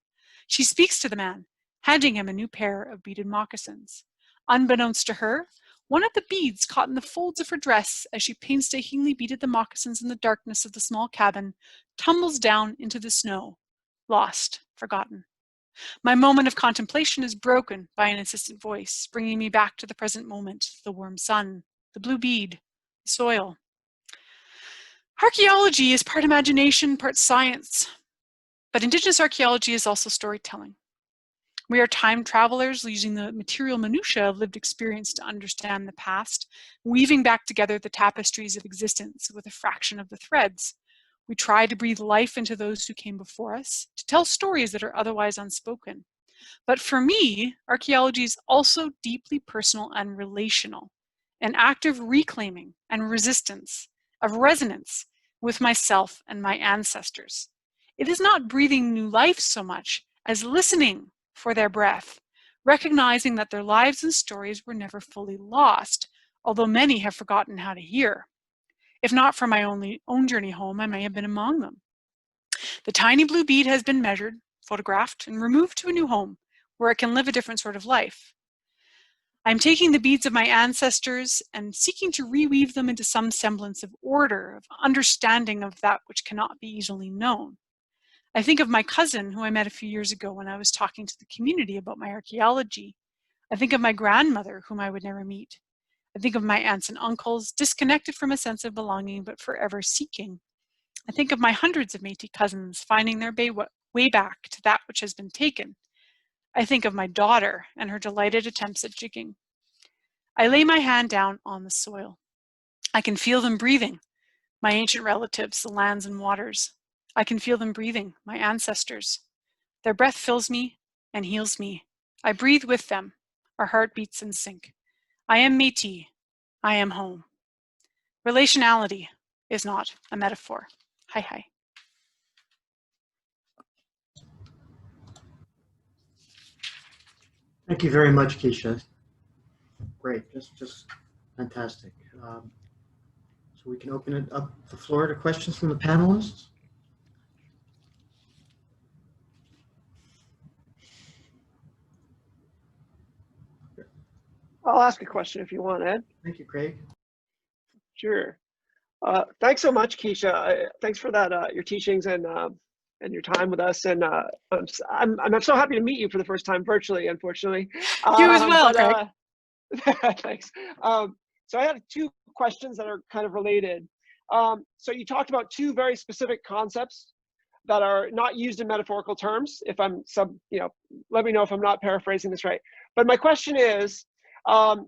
She speaks to the man, handing him a new pair of beaded moccasins. Unbeknownst to her, one of the beads caught in the folds of her dress as she painstakingly beaded the moccasins in the darkness of the small cabin, tumbles down into the snow, lost, forgotten. My moment of contemplation is broken by an insistent voice, bringing me back to the present moment, the warm sun, the blue bead, the soil. Archaeology is part imagination, part science, but Indigenous archaeology is also storytelling. We are time travelers using the material minutiae of lived experience to understand the past, weaving back together the tapestries of existence with a fraction of the threads. We try to breathe life into those who came before us, to tell stories that are otherwise unspoken. But for me, archaeology is also deeply personal and relational, an act of reclaiming and resistance, of resonance with myself and my ancestors. It is not breathing new life so much as listening for their breath, recognizing that their lives and stories were never fully lost, although many have forgotten how to hear. If not for my own journey home, I may have been among them. The tiny blue bead has been measured, photographed, and removed to a new home where it can live a different sort of life. I'm taking the beads of my ancestors and seeking to reweave them into some semblance of order, of understanding of that which cannot be easily known. I think of my cousin who I met a few years ago when I was talking to the community about my archaeology. I think of my grandmother whom I would never meet. I think of my aunts and uncles, disconnected from a sense of belonging, but forever seeking. I think of my hundreds of Métis cousins, finding their way back to that which has been taken. I think of my daughter and her delighted attempts at jigging. I lay my hand down on the soil. I can feel them breathing, my ancient relatives, the lands and waters. I can feel them breathing, my ancestors. Their breath fills me and heals me. I breathe with them. Our heart beats in sync. I am Métis. I am home. Relationality is not a metaphor. Hi, hi. Thank you very much, Kisha. Great, just fantastic. So we can open it up the floor to questions from the panelists. I'll ask a question if you want, Ed. Thank you, Craig. Sure. Thanks so much, Kisha. Thanks for that, your teachings and your time with us. And I'm so happy to meet you for the first time virtually, unfortunately. You as well, Craig. Thanks. So I had two questions that are kind of related. So you talked about two very specific concepts that are not used in metaphorical terms. If I'm let me know if I'm not paraphrasing this right. But my question is,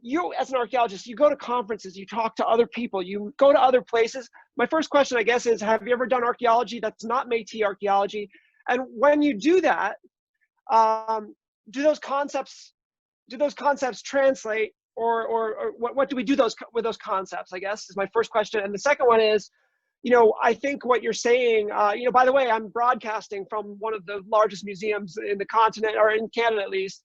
you as an archaeologist, you go to conferences, you talk to other people, you go to other places. My first question, I guess, is have you ever done archaeology that's not Métis archaeology? And when you do that, do those concepts translate, or what do we do with those concepts, I guess, is my first question. And the second one is, I think what you're saying, by the way, I'm broadcasting from one of the largest museums in the continent, or in Canada at least.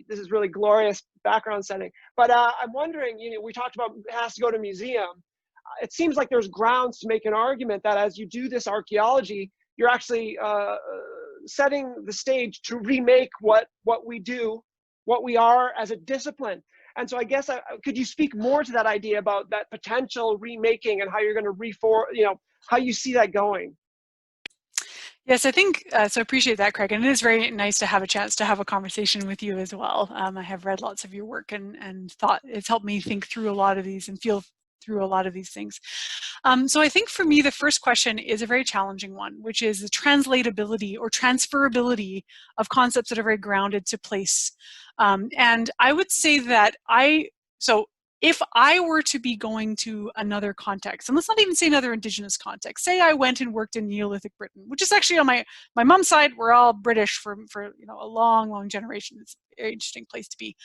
This is really glorious background setting. But I'm wondering, we talked about it has to go to museum. It seems like there's grounds to make an argument that as you do this archaeology, you're actually setting the stage to remake what we do, what we are as a discipline. And so I guess, could you speak more to that idea about that potential remaking and how you're going to how you see that going? Yes, I think, so I appreciate that, Craig. And it is very nice to have a chance to have a conversation with you as well. I have read lots of your work and thought it's helped me think through a lot of these and feel through a lot of these things. So I think for me, the first question is a very challenging one, which is the translatability or transferability of concepts that are very grounded to place. And I would say that if I were to be going to another context, and let's not even say another Indigenous context, say I went and worked in Neolithic Britain, which is actually on my mom's side, we're all British for a long generation. It's a very interesting place to be.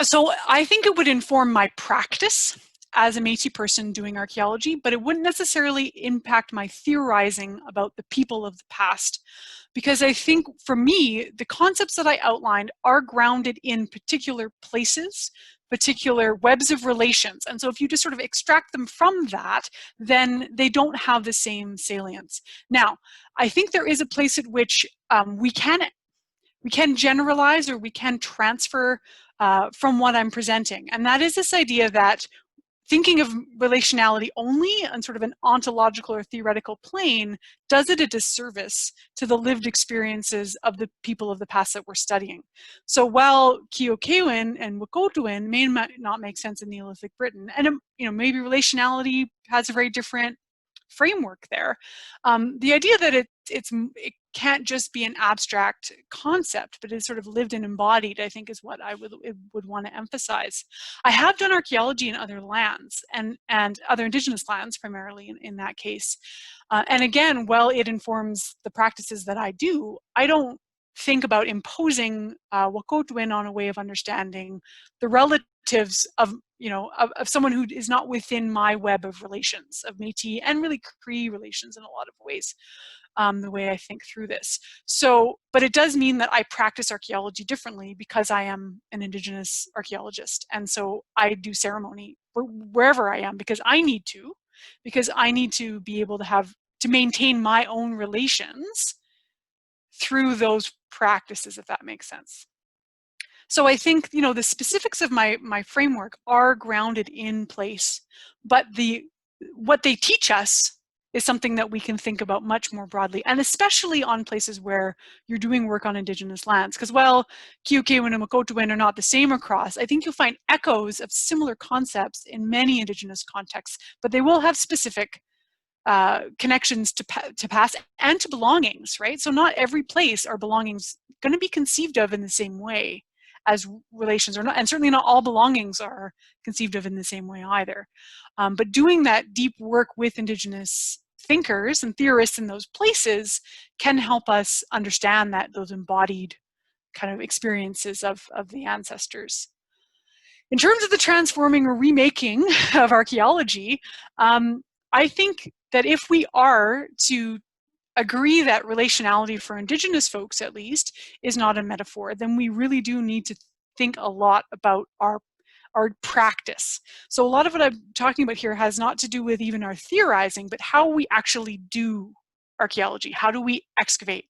So I think it would inform my practice as a Métis person doing archaeology, but it wouldn't necessarily impact my theorizing about the people of the past. Because I think for me, the concepts that I outlined are grounded in particular places, particular webs of relations. And so if you just sort of extract them from that, then they don't have the same salience. Now, I think there is a place at which we can generalize or we can transfer from what I'm presenting. And that is this idea that thinking of relationality only on sort of an ontological or theoretical plane does it a disservice to the lived experiences of the people of the past that we're studying. So while Kîhokewin and Wahkohtowin may not make sense in Neolithic Britain, and maybe relationality has a very different framework there, the idea that it can't just be an abstract concept, but is sort of lived and embodied, I think is what I would want to emphasize. I have done archaeology in other lands and other Indigenous lands, primarily in that case. And again, while it informs the practices that I do, I don't think about imposing Wahkohtowin on a way of understanding the relatives of someone who is not within my web of relations, of Métis and really Cree relations in a lot of ways. The way I think through this. So, but it does mean that I practice archaeology differently because I am an Indigenous archaeologist. And so I do ceremony wherever I am because I need to be able to maintain my own relations through those practices, if that makes sense. So I think, the specifics of my framework are grounded in place, but what they teach us is something that we can think about much more broadly, and especially on places where you're doing work on Indigenous lands. Because while Kîhokewin and Wahkohtowin are not the same across, I think you'll find echoes of similar concepts in many Indigenous contexts, but they will have specific connections to past and to belongings, right? So not every place are belongings going to be conceived of in the same way as relations, or not, and certainly not all belongings are conceived of in the same way either. But doing that deep work with Indigenous thinkers and theorists in those places can help us understand that those embodied kind of experiences of the ancestors. In terms of the transforming or remaking of archaeology, I think that if we are to agree that relationality for Indigenous folks, at least, is not a metaphor, then we really do need to think a lot about our practice. So a lot of what I'm talking about here has not to do with even our theorizing, but how we actually do archaeology. How do we excavate?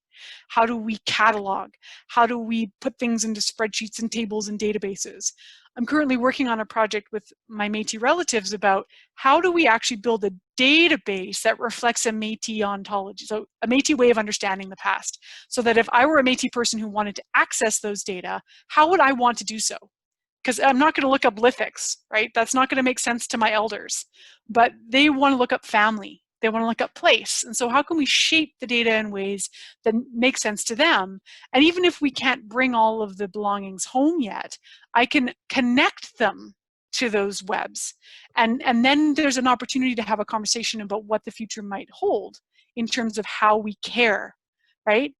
How do we catalog? How do we put things into spreadsheets and tables and databases? I'm currently working on a project with my Métis relatives about how do we actually build a database that reflects a Métis ontology, so a Métis way of understanding the past, so that if I were a Métis person who wanted to access those data, how would I want to do so? Because I'm not going to look up lithics, right? That's not going to make sense to my elders, but they want to look up family. They want to look up place. And so how can we shape the data in ways that make sense to them? And even if we can't bring all of the belongings home yet, I can connect them to those webs. And then there's an opportunity to have a conversation about what the future might hold in terms of how we care, right?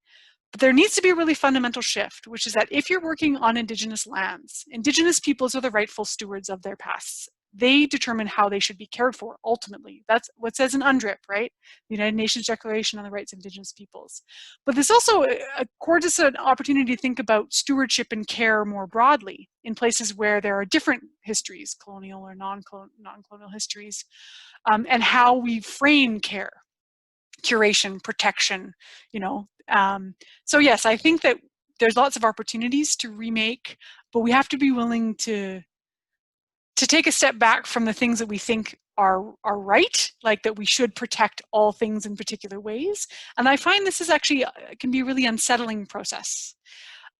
But there needs to be a really fundamental shift, which is that if you're working on Indigenous lands, Indigenous peoples are the rightful stewards of their pasts. They determine how they should be cared for, ultimately. That's what says in UNDRIP, right? The United Nations Declaration on the Rights of Indigenous Peoples. But there's also accords us an opportunity to think about stewardship and care more broadly in places where there are different histories, colonial or non-colonial histories, and how we frame care, curation, protection, you know. So yes, I think that there's lots of opportunities to remake, but we have to be willing to take a step back from the things that we think are right, like that we should protect all things in particular ways. And I find this is actually can be a really unsettling process.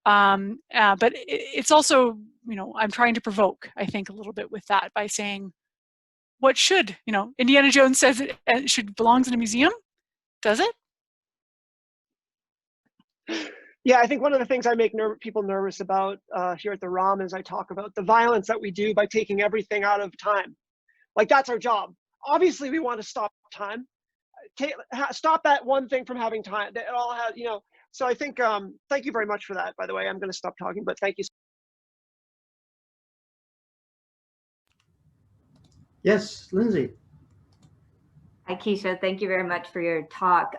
But it's also, you know, I'm trying to provoke, I think, a little bit with that by saying, what should, you know, Indiana Jones says it should belongs in a museum. Does it? Yeah, I think one of the things I make people nervous about here at the ROM is I talk about the violence that we do by taking everything out of time. Like, that's our job. Obviously, we want to stop time. Stop that one thing from having time. It all has, you know. So I think, thank you very much for that, by the way. I'm going to stop talking, but thank you. Yes, Lindsay. Hi, Kisha. Thank you very much for your talk.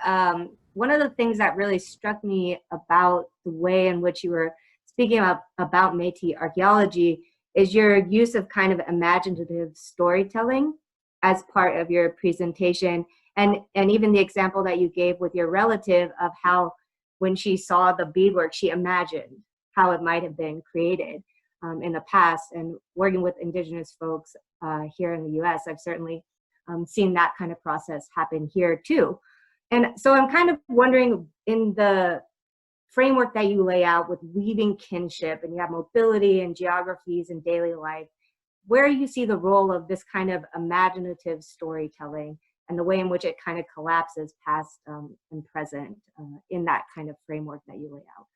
One of the things that really struck me about the way in which you were speaking about Métis archaeology is your use of kind of imaginative storytelling as part of your presentation. And even the example that you gave with your relative of how when she saw the beadwork, she imagined how it might have been created in the past. And working with Indigenous folks here in the US, I've certainly seen that kind of process happen here too. And so I'm kind of wondering, in the framework that you lay out with weaving kinship, and you have mobility and geographies and daily life, where you see the role of this kind of imaginative storytelling and the way in which it kind of collapses past and present in that kind of framework that you lay out.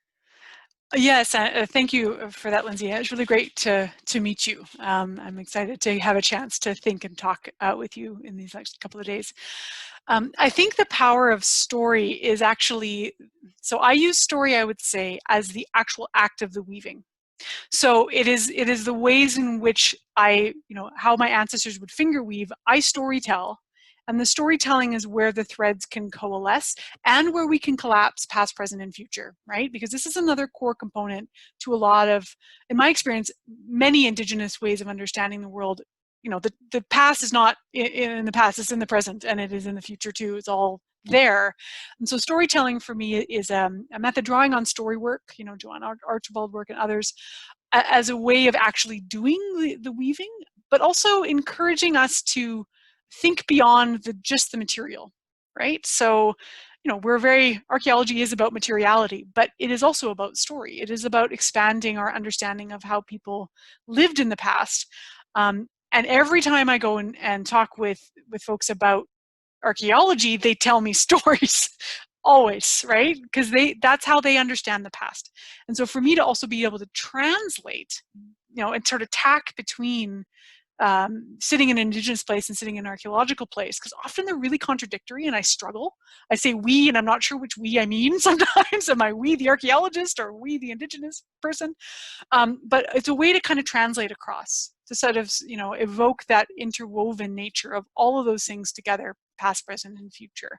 Yes, thank you for that, Lindsay. It was really great to meet you. I'm excited to have a chance to think and talk with you in these next couple of days. I think the power of story is actually, so I use story, I would say, as the actual act of the weaving. So it is the ways in which how my ancestors would finger weave, I story tell. And the storytelling is where the threads can coalesce and where we can collapse past, present, and future, right? Because this is another core component to a lot of, in my experience, many Indigenous ways of understanding the world. You know, the past is not in the past, it's in the present, and it is in the future too. It's all there. And so storytelling for me is a method, drawing on story work, you know, Joanne Archibald work and others, as a way of actually doing the weaving, but also encouraging us to think beyond just the material, right? So, archaeology is about materiality, but it is also about story. It is about expanding our understanding of how people lived in the past. And every time I go and talk with folks about archaeology, they tell me stories. Always, right? Because that's how they understand the past. And so for me to also be able to translate, and sort of tack between sitting in an Indigenous place and sitting in an archaeological place, because often they're really contradictory and I struggle. I say we, and I'm not sure which we I mean sometimes. Am I we the archaeologist or we the Indigenous person? But it's a way to kind of translate across, to sort of, evoke that interwoven nature of all of those things together, past, present, and future.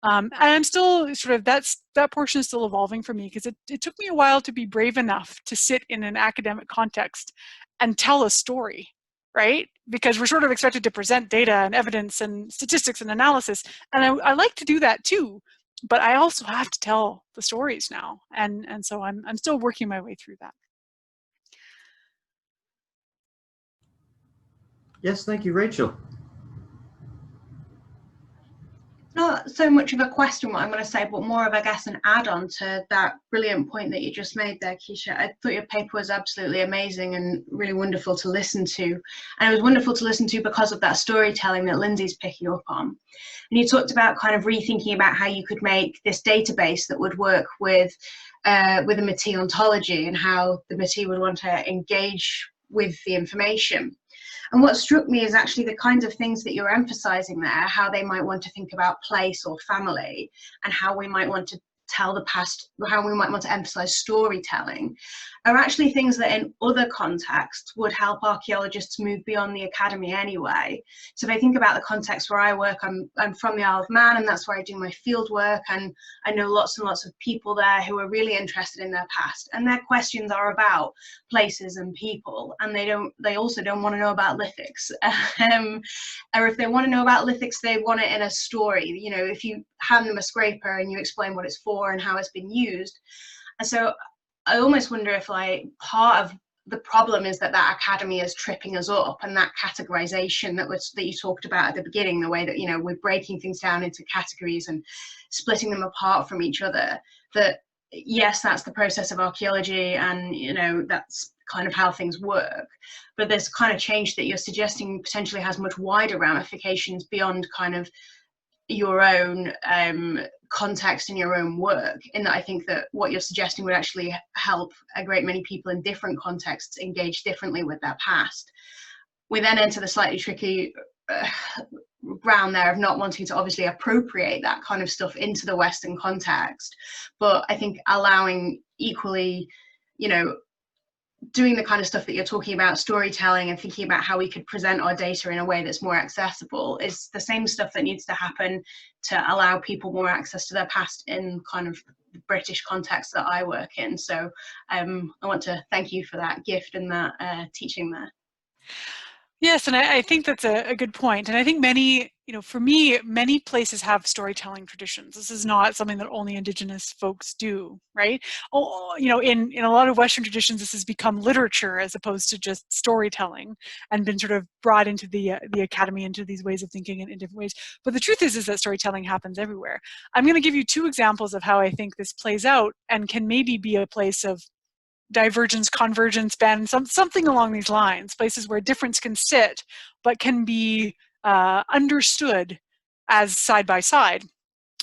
And I'm still sort of, that portion is still evolving for me, because it took me a while to be brave enough to sit in an academic context and tell a story, right? Because we're sort of expected to present data and evidence and statistics and analysis. And I like to do that too, but I also have to tell the stories now. And so I'm still working my way through that. Yes, thank you, Rachel. Not so much of a question what I'm going to say, but more of, I guess, an add-on to that brilliant point that you just made there, Kisha. I thought your paper was absolutely amazing and really wonderful to listen to. And it was wonderful to listen to because of that storytelling that Lindsay's picking up on. And you talked about kind of rethinking about how you could make this database that would work with a Métis ontology, and how the Métis would want to engage with the information. And what struck me is actually the kinds of things that you're emphasizing there, how they might want to think about place or family, and how we might want to tell the past, how we might want to emphasize storytelling, are actually things that in other contexts would help archaeologists move beyond the academy anyway. So if I think about the context where I work, I'm from the Isle of Man, and that's where I do my field work, and I know lots and lots of people there who are really interested in their past, and their questions are about places and people, and they also don't want to know about lithics. Or if they want to know about lithics, they want it in a story. If you hand them a scraper and you explain what it's for and how it's been used. And so I almost wonder if, like, part of the problem is that academy is tripping us up, and that categorization that you talked about at the beginning, the way that we're breaking things down into categories and splitting them apart from each other. That yes, that's the process of archaeology, and that's kind of how things work. But this kind of change that you're suggesting potentially has much wider ramifications beyond kind of your own context in your own work, in that I think that what you're suggesting would actually help a great many people in different contexts engage differently with their past. We then enter the slightly tricky ground there of not wanting to obviously appropriate that kind of stuff into the Western context, but I think allowing equally, doing the kind of stuff that you're talking about, storytelling and thinking about how we could present our data in a way that's more accessible, is the same stuff that needs to happen to allow people more access to their past in kind of the British context that I work in. So I want to thank you for that gift and that teaching there. Yes, and I think that's a good point. And I think many, for me, many places have storytelling traditions. This is not something that only Indigenous folks do, right? In a lot of Western traditions, this has become literature as opposed to just storytelling, and been sort of brought into the academy, into these ways of thinking in different ways. But the truth is that storytelling happens everywhere. I'm going to give you two examples of how I think this plays out, and can maybe be a place of divergence, convergence, ban, something along these lines, places where difference can sit, but can be understood as side by side.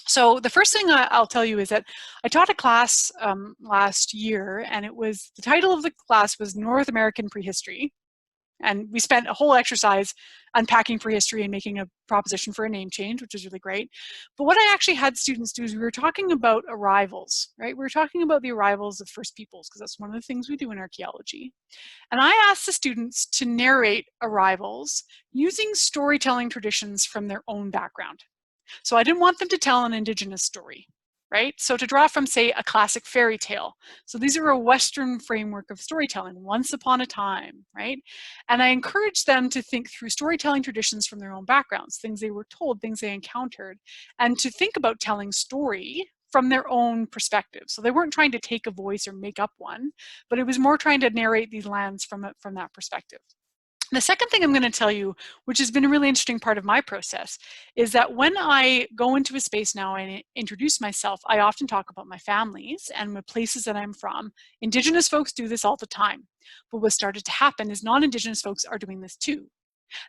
So the first thing I'll tell you is that I taught a class last year, and the title of the class was North American Prehistory. And we spent a whole exercise unpacking prehistory and making a proposition for a name change, which is really great. But what I actually had students do is we were talking about arrivals, right? We were talking about the arrivals of First Peoples, because that's one of the things we do in archaeology. And I asked the students to narrate arrivals using storytelling traditions from their own background. So I didn't want them to tell an Indigenous story, right? So to draw from, say, a classic fairy tale. So these are a Western framework of storytelling, once upon a time, right? And I encouraged them to think through storytelling traditions from their own backgrounds, things they were told, things they encountered, and to think about telling story from their own perspective. So they weren't trying to take a voice or make up one, but it was more trying to narrate these lands from that perspective. The second thing I'm going to tell you, which has been a really interesting part of my process, is that when I go into a space now and introduce myself, I often talk about my families and the places that I'm from. Indigenous folks do this all the time. But what started to happen is non-Indigenous folks are doing this too.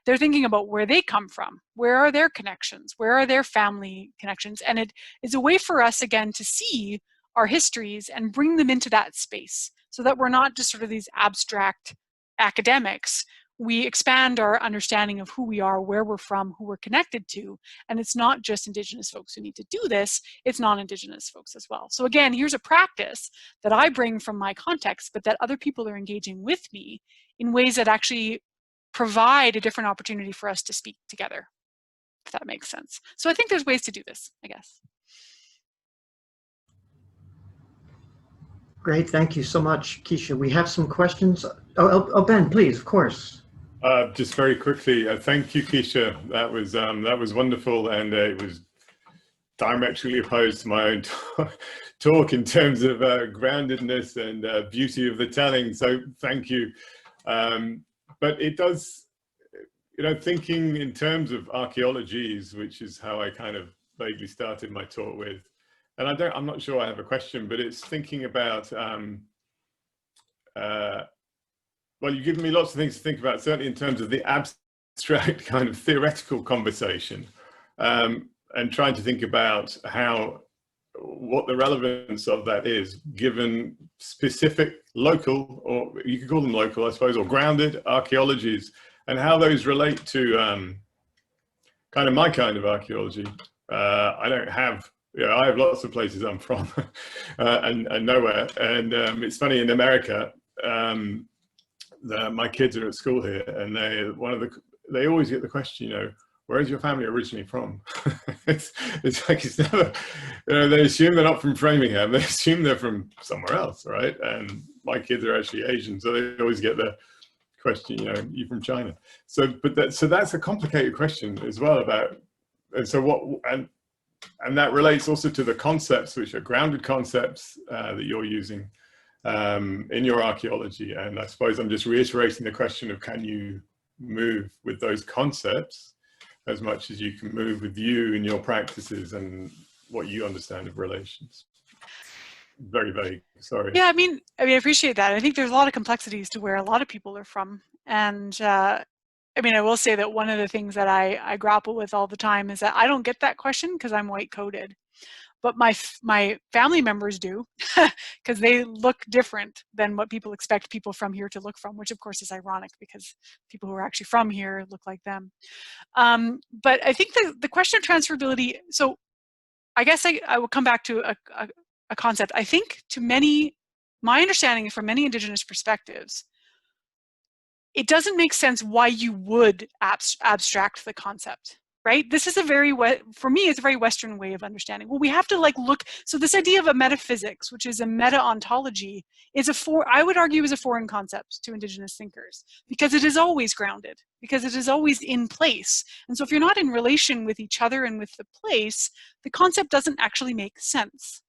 They're thinking about where they come from, where are their connections, where are their family connections, and it is a way for us, again, to see our histories and bring them into that space so that we're not just sort of these abstract academics. We expand our understanding of who we are, where we're from, who we're connected to, and it's not just Indigenous folks who need to do this, it's non-Indigenous folks as well. So again, here's a practice that I bring from my context, but that other people are engaging with me in ways that actually provide a different opportunity for us to speak together, if that makes sense. So I think there's ways to do this, I guess. Great, thank you so much, Kisha. We have some questions. Oh, Ben, please, of course. Just very quickly, thank you, Kisha. That was wonderful, and it was diametrically opposed to my own talk in terms of groundedness and beauty of the telling. So thank you. But it does, you know, thinking in terms of archaeologies, which is how I kind of vaguely started my talk with. And I'm not sure I have a question, but it's thinking about, well, you've given me lots of things to think about, certainly in terms of the abstract kind of theoretical conversation, and trying to think about what the relevance of that is, given specific local, or you could call them local, I suppose, or grounded archaeologies, and how those relate to kind of my kind of archaeology. I don't have, you know, I have lots of places I'm from and nowhere. And it's funny, in America, my kids are at school here, and they always get the question, you know, where is your family originally from? it's like, it's never, you know, they assume they're not from Framingham, they assume they're from somewhere else, right? And my kids are actually Asian, so they always get the question, you know, you from China? So that's a complicated question as well about, and so what, and that relates also to the concepts, which are grounded concepts that you're using in your archaeology. And I suppose I'm just reiterating the question of, can you move with those concepts as much as you can move with you in your practices and what you understand of relations? Very vague, sorry. Yeah, I mean, I appreciate that. I think there's a lot of complexities to where a lot of people are from. And I mean, I will say that one of the things that I grapple with all the time is that I don't get that question because I'm white coded. But my family members do, because they look different than what people expect people from here to look from, which of course is ironic because people who are actually from here look like them. But I think the question of transferability, so I guess I will come back to a concept. I think my understanding is from many Indigenous perspectives, it doesn't make sense why you would abstract the concept. Right? This is for me, it's a very Western way of understanding. Well, we have to look, so this idea of a metaphysics, which is a meta-ontology, I would argue is a foreign concept to Indigenous thinkers, because it is always grounded, because it is always in place. And so if you're not in relation with each other and with the place, the concept doesn't actually make sense.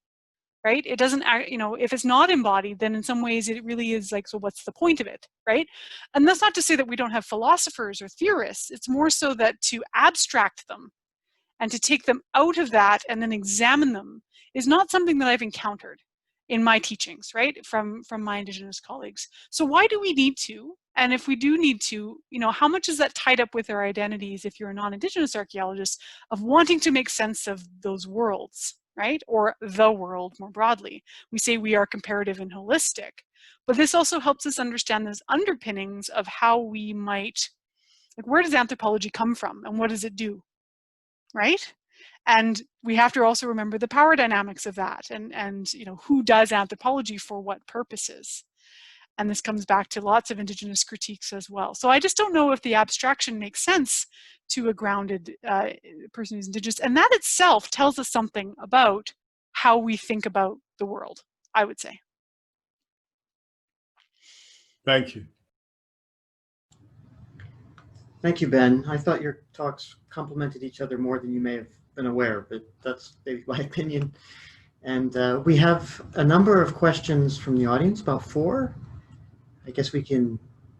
Right? It doesn't, you know, if it's not embodied, then in some ways it really is like, so what's the point of it, right? And that's not to say that we don't have philosophers or theorists. It's more so that to abstract them and to take them out of that and then examine them is not something that I've encountered in my teachings, right? From my Indigenous colleagues. So why do we need to? And if we do need to, you know, how much is that tied up with our identities, if you're a non-Indigenous archaeologist, of wanting to make sense of those worlds? Right? Or the world more broadly. We say we are comparative and holistic, but this also helps us understand those underpinnings of how we might, like, where does anthropology come from and what does it do? Right? And we have to also remember the power dynamics of that and you know, who does anthropology for what purposes? And this comes back to lots of Indigenous critiques as well. So I just don't know if the abstraction makes sense to a grounded person who's Indigenous. And that itself tells us something about how we think about the world, I would say. Thank you. Thank you, Ben. I thought your talks complemented each other more than you may have been aware, but that's maybe my opinion. And we have a number of questions from the audience, about 4. I guess we can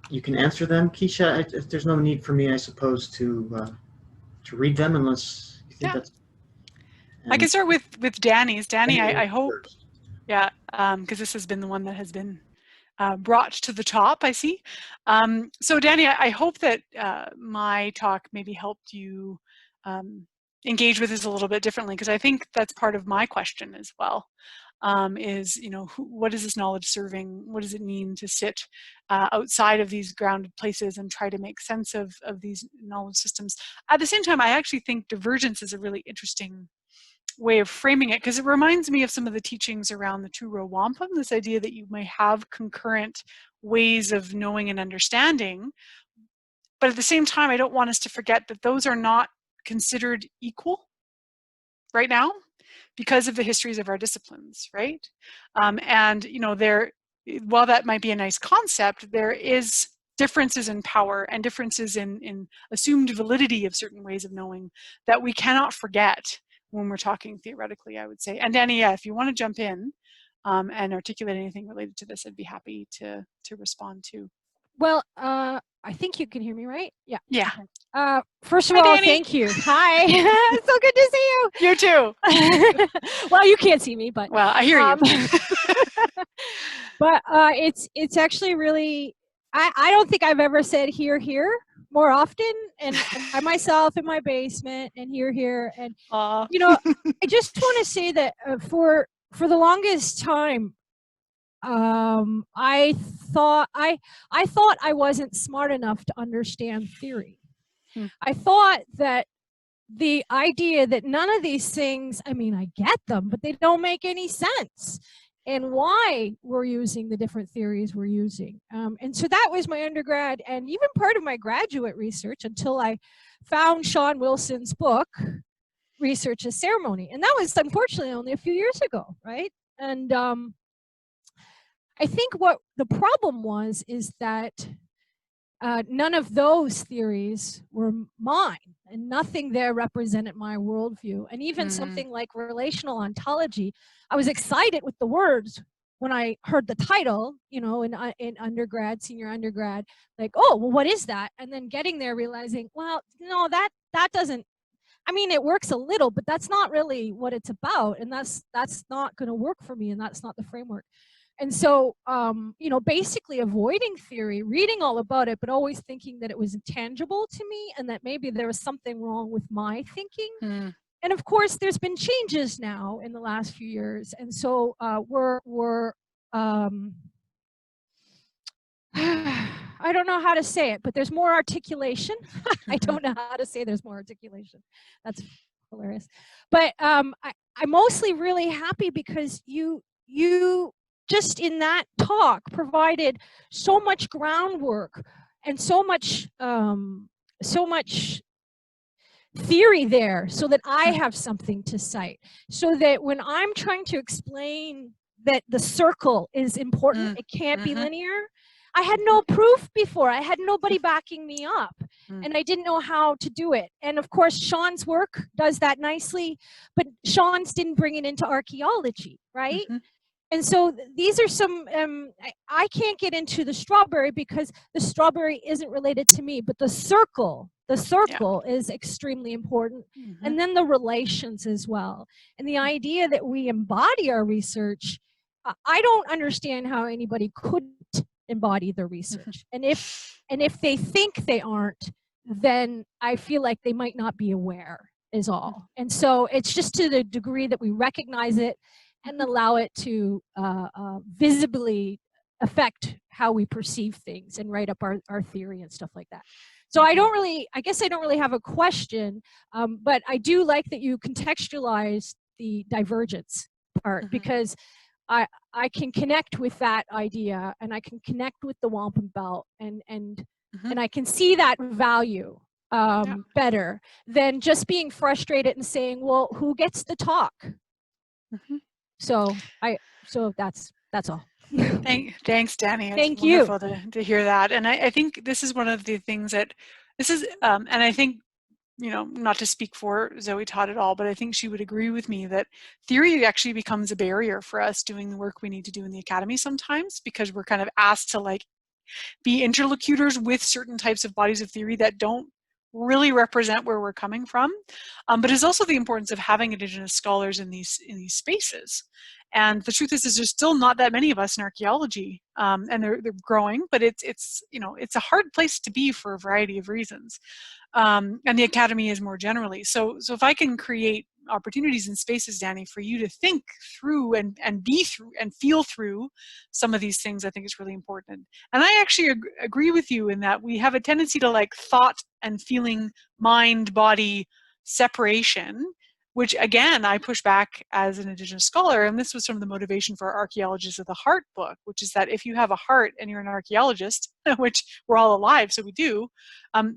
you can answer them. Kisha, there's no need for me, I suppose, to read them unless you think that's... I can start with Danny's. Danny, I hope, first. yeah, because this has been the one that has been brought to the top, I see. So Danny, I hope that my talk maybe helped you engage with this a little bit differently, because I think that's part of my question as well. Is, you know, what is this knowledge serving? What does it mean to sit outside of these grounded places and try to make sense of these knowledge systems? At the same time, I actually think divergence is a really interesting way of framing it, because it reminds me of some of the teachings around the two-row wampum, this idea that you may have concurrent ways of knowing and understanding, but at the same time, I don't want us to forget that those are not considered equal right now, because of the histories of our disciplines, right? And, you know, while that might be a nice concept, there is differences in power and differences in assumed validity of certain ways of knowing that we cannot forget when we're talking theoretically, I would say. And Danny, yeah, if you want to jump in and articulate anything related to this, I'd be happy to respond to. Well, I think you can hear me, right? Yeah. Yeah. Okay. First of Hi, all, Danny. thank you. Hi. It's so good to see you. You too. Well, you can't see me, but well, I hear you. But it's actually really, I don't think I've ever said here more often, and I myself in my basement and here and you know, I just want to say that for the longest time, I thought I wasn't smart enough to understand theory. I thought that the idea that none of these things, I mean, I get them, but they don't make any sense, and why we're using the different theories we're using. And so that was my undergrad and even part of my graduate research until I found Sean Wilson's book, Research as Ceremony. And that was unfortunately only a few years ago, right? And I think what the problem was is that none of those theories were mine, and nothing there represented my worldview. And even something like relational ontology, I was excited with the words when I heard the title, you know, in undergrad, senior undergrad, like, oh, well, what is that? And then getting there realizing, well, no, that doesn't, I mean, it works a little, but that's not really what it's about. And that's not going to work for me. And that's not the framework. And so, you know, basically avoiding theory, reading all about it, but always thinking that it was intangible to me and that maybe there was something wrong with my thinking. And of course, there's been changes now in the last few years. And so we're I don't know how to say it, but there's more articulation. I don't know how to say there's more articulation. That's hilarious. But I'm mostly really happy because you just in that talk provided so much groundwork and so much theory there, so that I have something to cite, so that when I'm trying to explain that the circle is important, it can't be linear. I had no proof before. I had nobody backing me up, and I didn't know how to do it. And of course, Sean's work does that nicely, but Sean's didn't bring it into archaeology, right? And so these are some, I can't get into the strawberry because the strawberry isn't related to me, but the circle is extremely important. And then the relations as well. And the idea that we embody our research, I don't understand how anybody couldn't embody their research. And if they think they aren't, then I feel like they might not be aware is all. And so it's just to the degree that we recognize it and allow it to visibly affect how we perceive things and write up our theory and stuff like that. So I guess I don't really have a question, but I do like that you contextualize the divergence part, because I can connect with that idea, and I can connect with the wampum belt, and I can see that value better than just being frustrated and saying, well, who gets to talk? So that's all. Thanks, Danny. It's Thank you. wonderful to hear that. And I think this is one of the things that and I think, you know, not to speak for Zoe Todd at all, but I think she would agree with me that theory actually becomes a barrier for us doing the work we need to do in the academy sometimes, because we're kind of asked to like be interlocutors with certain types of bodies of theory that don't really represent where we're coming from, but it's also the importance of having Indigenous scholars in these spaces. And the truth is there's still not that many of us in archaeology, and they're growing, but it's you know, it's a hard place to be for a variety of reasons, and the academy is more generally. So if I can create opportunities and spaces, Danny, for you to think through and be through and feel through some of these things, I think it's really important. And I actually agree with you in that we have a tendency to like thought and feeling, mind, body separation, which again, I push back as an Indigenous scholar, and this was some of the motivation for Archaeologists of the Heart book, which is that if you have a heart and you're an archaeologist, which we're all alive, so we do,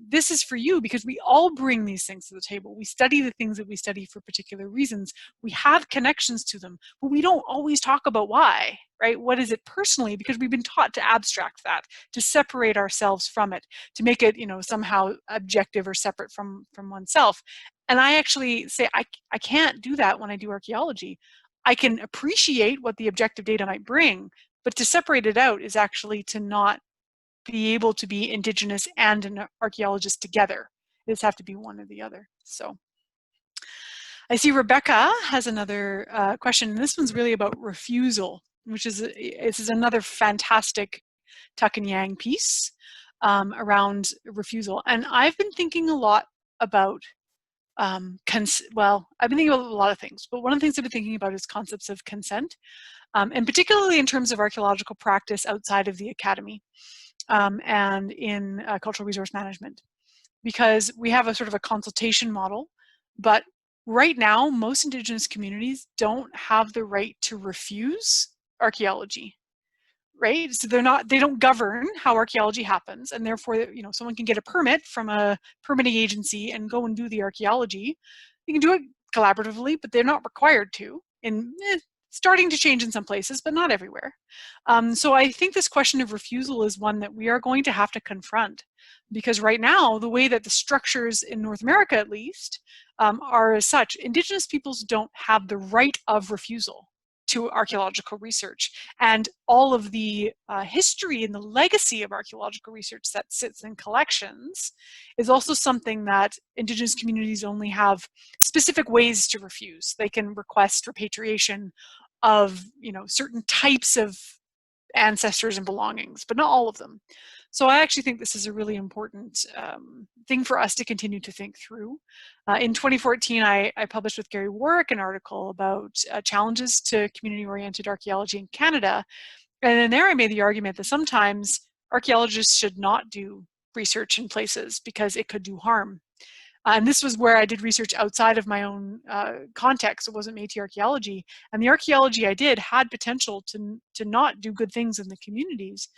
this is for you because we all bring these things to the table. We study the things that we study for particular reasons. We have connections to them, but we don't always talk about why, right? What is it personally? Because we've been taught to abstract that, to separate ourselves from it, to make it, you know, somehow objective or separate from oneself. And I actually say I can't do that when I do archaeology. I can appreciate what the objective data might bring, but to separate it out is actually to not be able to be Indigenous and an archaeologist together. It just have to be one or the other. So I see Rebecca has another question, and this one's really about refusal, which is this is another fantastic Tuck and Yang piece around refusal. And I've been thinking a lot about well, I've been thinking about a lot of things, but one of the things I've been thinking about is concepts of consent, and particularly in terms of archaeological practice outside of the academy and in cultural resource management, because we have a sort of a consultation model, but right now most Indigenous communities don't have the right to refuse archaeology. Right, so they don't govern how archaeology happens, and therefore, you know, someone can get a permit from a permitting agency and go and do the archaeology. You can do it collaboratively, but they're not required to. Starting to change in some places, but not everywhere. So I think this question of refusal is one that we are going to have to confront, because right now, the way that the structures in North America, at least, are as such, Indigenous peoples don't have the right of refusal to archaeological research, and all of the history and the legacy of archaeological research that sits in collections is also something that Indigenous communities only have specific ways to refuse. They can request repatriation of, you know, certain types of ancestors and belongings, but not all of them. So I actually think this is a really important thing for us to continue to think through. In 2014, I published with Gary Warwick an article about challenges to community-oriented archaeology in Canada. And in there I made the argument that sometimes archaeologists should not do research in places because it could do harm. And this was where I did research outside of my own context. It wasn't Métis archaeology. And the archaeology I did had potential to not do good things in the communities.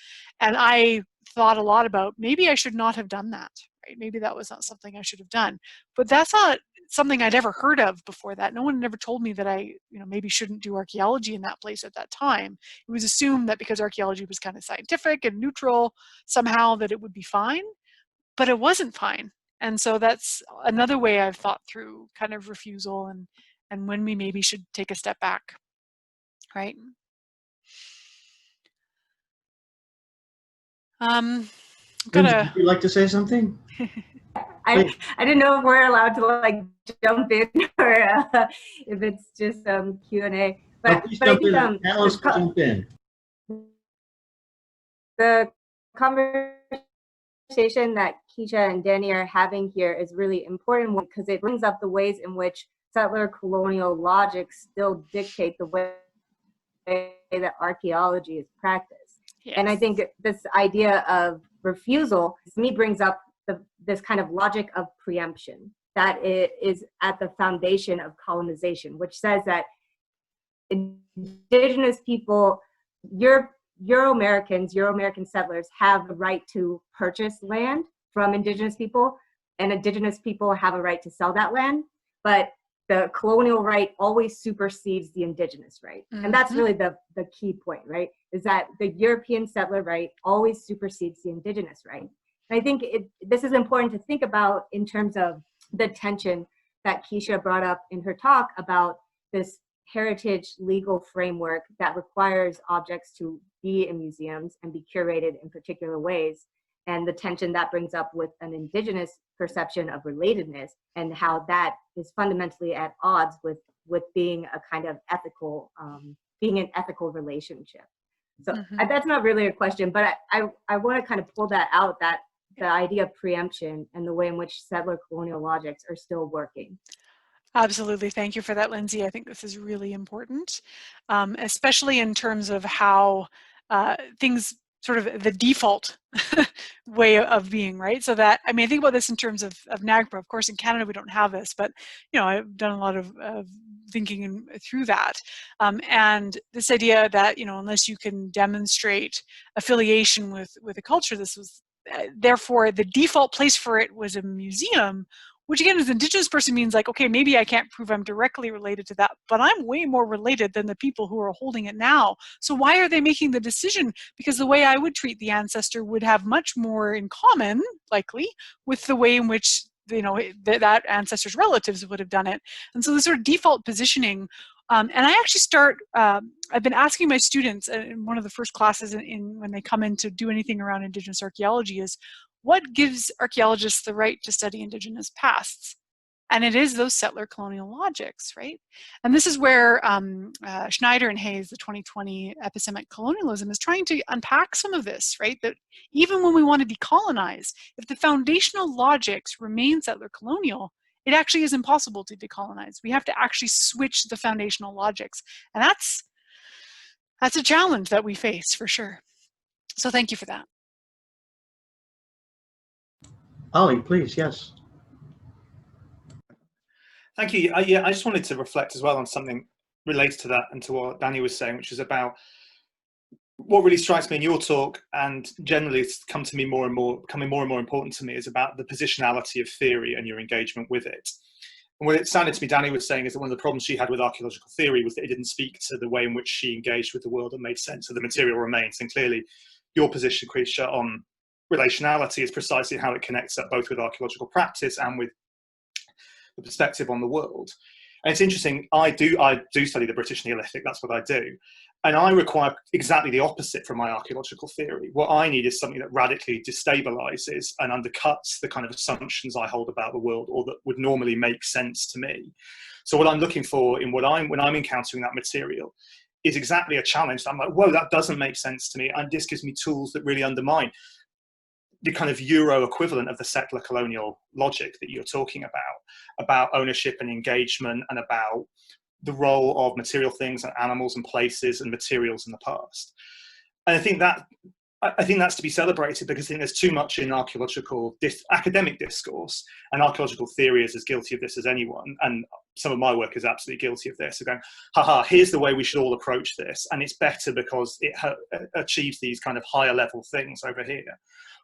And I thought a lot about, maybe I should not have done that, right? Maybe that was not something I should have done. But that's not something I'd ever heard of before that. No one had ever told me that I, you know, maybe shouldn't do archaeology in that place at that time. It was assumed that because archaeology was kind of scientific and neutral, somehow that it would be fine. But it wasn't fine. And so that's another way I've thought through kind of refusal and when we maybe should take a step back, right? Would you like to say something? I didn't know if we're allowed to like jump in or if it's just Q&A. But I think Alice, jump in. The conversation that Kisha and Danny are having here is really important because it brings up the ways in which settler colonial logic still dictate the way that archaeology is practiced. Yes. And I think this idea of refusal, to me, brings up this kind of logic of preemption that it is at the foundation of colonization, which says that Indigenous people, Euro-American settlers have the right to purchase land from Indigenous people, and Indigenous people have a right to sell that land, but the colonial right always supersedes the Indigenous right. Mm-hmm. And that's really the key point, right? Is that the European settler right always supersedes the Indigenous right. And I think this is important to think about in terms of the tension that Kisha brought up in her talk about this heritage legal framework that requires objects to be in museums and be curated in particular ways, and the tension that brings up with an Indigenous perception of relatedness, and how that is fundamentally at odds with being a kind of ethical, being an ethical relationship. So that's not really a question, but I want to kind of pull that out, that the idea of preemption and the way in which settler colonial logics are still working. Absolutely. Thank you for that, Lindsay. I think this is really important, especially in terms of how things sort of the default way of being, right? So that, I mean, I think about this in terms of NAGPRA. Of course, in Canada, we don't have this, but, you know, I've done a lot of thinking through that. And this idea that, you know, unless you can demonstrate affiliation with a culture, this was, therefore, the default place for it was a museum, which again, as an Indigenous person means like, okay, maybe I can't prove I'm directly related to that, but I'm way more related than the people who are holding it now. So why are they making the decision? Because the way I would treat the ancestor would have much more in common, likely, with the way in which, you know, that ancestor's relatives would have done it. And so the sort of default positioning, and I actually start, I've been asking my students in one of the first classes when they come in to do anything around Indigenous archaeology is, what gives archaeologists the right to study Indigenous pasts? And it is those settler colonial logics, right? And this is where Schneider and Hayes, the 2020 Epistemic Colonialism, is trying to unpack some of this, right? That even when we want to decolonize, if the foundational logics remain settler colonial, it actually is impossible to decolonize. We have to actually switch the foundational logics. And that's a challenge that we face for sure. So thank you for that. Ollie, please, yes. Thank you. Yeah, I just wanted to reflect as well on something related to that and to what Danny was saying, which is about what really strikes me in your talk, and generally it's come to me becoming more and more important to me, is about the positionality of theory and your engagement with it. And what it sounded to me Danny was saying is that one of the problems she had with archaeological theory was that it didn't speak to the way in which she engaged with the world and made sense of the material remains. And clearly your position, Kisha, on relationality is precisely how it connects up both with archaeological practice and with the perspective on the world. And it's interesting, I do study the British Neolithic, that's what I do. And I require exactly the opposite from my archaeological theory. What I need is something that radically destabilizes and undercuts the kind of assumptions I hold about the world, or that would normally make sense to me. So what I'm looking for in when I'm encountering that material is exactly a challenge. I'm like, whoa, that doesn't make sense to me. And this gives me tools that really undermine the kind of Euro equivalent of the settler colonial logic that you're talking about ownership and engagement, and about the role of material things and animals and places and materials in the past. And I think that's to be celebrated, because I think there's too much in archaeological academic discourse, and archaeological theory is as guilty of this as anyone. And some of my work is absolutely guilty of this, of going, haha, here's the way we should all approach this. And it's better because it achieves these kind of higher level things over here,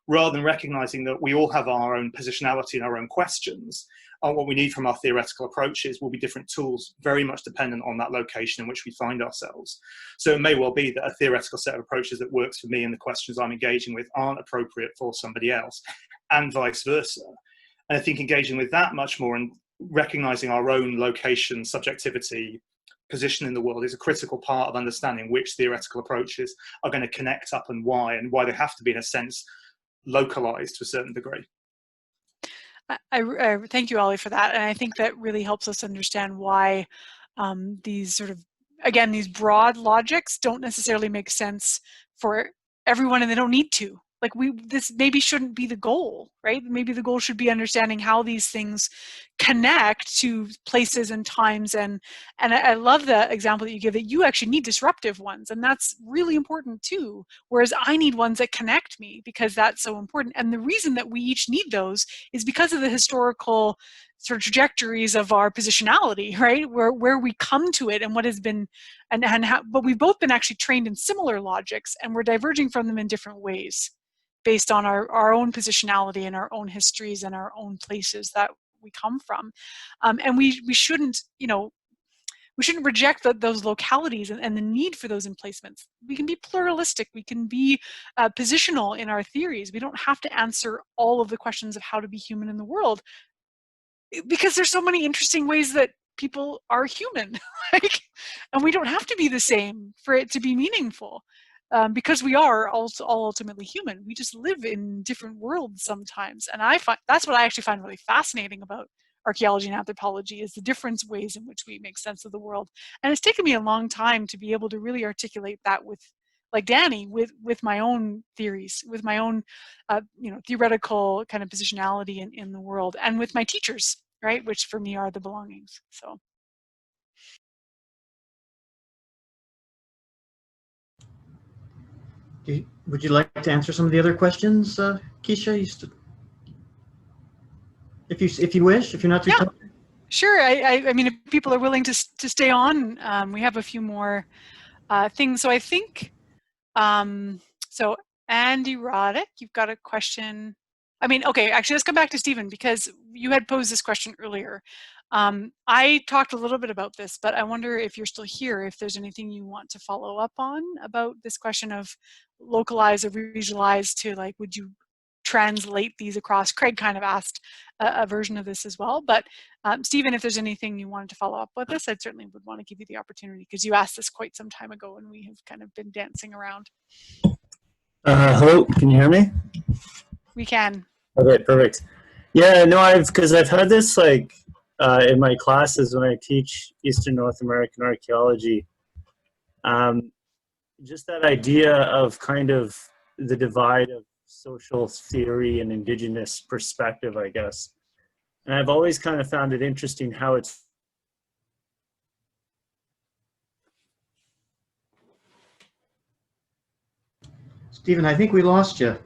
rather than recognizing that we all have our own positionality and our own questions. And what we need from our theoretical approaches will be different tools, very much dependent on that location in which we find ourselves. So it may well be that a theoretical set of approaches that works for me and the questions I'm engaging with aren't appropriate for somebody else, and vice versa. And I think engaging with that much more and recognizing our own location, subjectivity, position in the world is a critical part of understanding which theoretical approaches are going to connect up and why they have to be, in a sense, localized to a certain degree. I thank you, Ollie, for that. And I think that really helps us understand why these sort of, again, these broad logics don't necessarily make sense for everyone, and they don't need to. Like this maybe shouldn't be the goal, right? Maybe the goal should be understanding how these things connect to places and times. And I love the example that you give, that you actually need disruptive ones. And that's really important too. Whereas I need ones that connect me, because that's so important. And the reason that we each need those is because of the historical sort of trajectories of our positionality, right? Where we come to it and what has been, and how, but we've both been actually trained in similar logics, and we're diverging from them in different ways, based on our own positionality and our own histories and our own places that we come from. And we shouldn't, you know, we shouldn't reject those localities and the need for those emplacements. We can be pluralistic, we can be positional in our theories. We don't have to answer all of the questions of how to be human in the world, because there's so many interesting ways that people are human, like, and we don't have to be the same for it to be meaningful. because we are also all ultimately human. We just live in different worlds sometimes. And that's what I actually find really fascinating about archaeology and anthropology, is the different ways in which we make sense of the world. And it's taken me a long time to be able to really articulate that with, like Danny, with my own theories, with my own theoretical kind of positionality in the world, and with my teachers, right, which for me are the belongings. So. Would you like to answer some of the other questions, Kisha? If you wish, if you're not too tired. Sure. I mean, if people are willing to stay on, we have a few more things. So I think, so Andy Roddick, you've got a question. I mean, okay, actually, let's come back to Stephen, because you had posed this question earlier. I talked a little bit about this, but I wonder if you're still here, if there's anything you want to follow up on about this question of localize or regionalize to, like, would you translate these across? Craig kind of asked a version of this as well, but Stephen, if there's anything you wanted to follow up with this, I certainly would want to give you the opportunity, because you asked this quite some time ago and we have kind of been dancing around. Hello, can you hear me? We can. Okay, perfect. Yeah, no, because I've had this like in my classes when I teach Eastern North American archaeology. Just that idea of kind of the divide of social theory and Indigenous perspective, I guess. And I've always kind of found it interesting how it's Stephen, I think we lost you.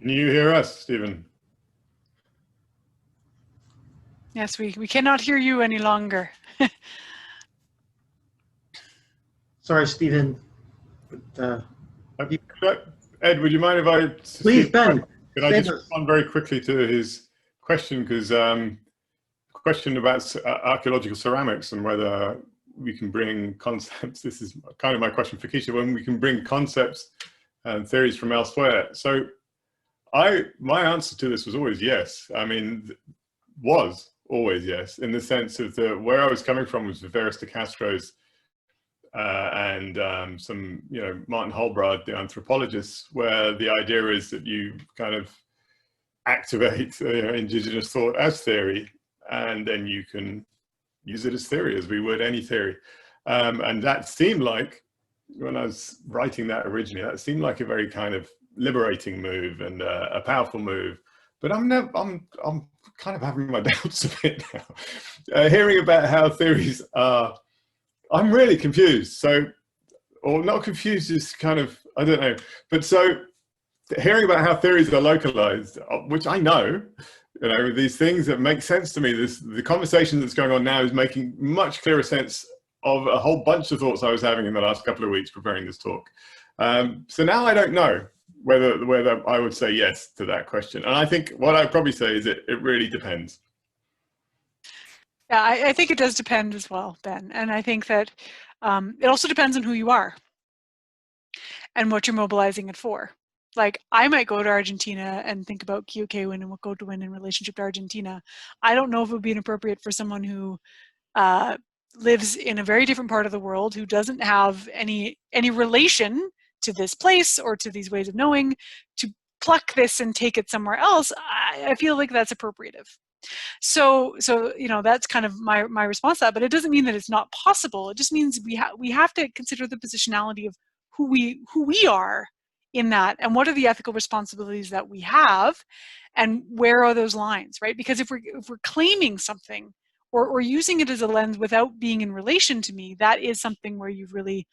Can you hear us, Stephen? Yes, we cannot hear you any longer. Sorry, Stephen. But, Ed, would you mind if I... Please, Ben. Could I just respond very quickly to his question? Because question about archaeological ceramics and whether we can bring concepts. This is kind of my question for Kisha, when we can bring concepts and theories from elsewhere. So my answer to this was always yes. I mean, was always yes, in the sense of where I was coming from was Viveris de Castro's and some, Martin Holbrod, the anthropologists, where the idea is that you kind of activate Indigenous thought as theory, and then you can use it as theory, as we would any theory. And that seemed like, when I was writing that originally, that seemed like a very kind of liberating move and a powerful move. But I'm kind of having my doubts a bit now. Hearing about how theories are, I'm really confused. So, or not confused, just kind of, I don't know. But so, hearing about how theories are localized, which I know, these things that make sense to me, the conversation that's going on now is making much clearer sense of a whole bunch of thoughts I was having in the last couple of weeks preparing this talk. So now I don't know whether I would say yes to that question. And I think what I'd probably say is it really depends. Yeah, I think it does depend as well, Ben. And I think that it also depends on who you are and what you're mobilizing it for. Like, I might go to Argentina and think about Kîhokewin and Wahkohtowin in relationship to Argentina. I don't know if it would be inappropriate for someone who lives in a very different part of the world, who doesn't have any relation to this place or to these ways of knowing, to pluck this and take it somewhere else. I feel like that's appropriative. So that's kind of my response to that. But it doesn't mean that it's not possible. It just means we have to consider the positionality of who we are in that, and what are the ethical responsibilities that we have, and where are those lines, right? Because if we're claiming something or using it as a lens without being in relation to me, that is something where you've really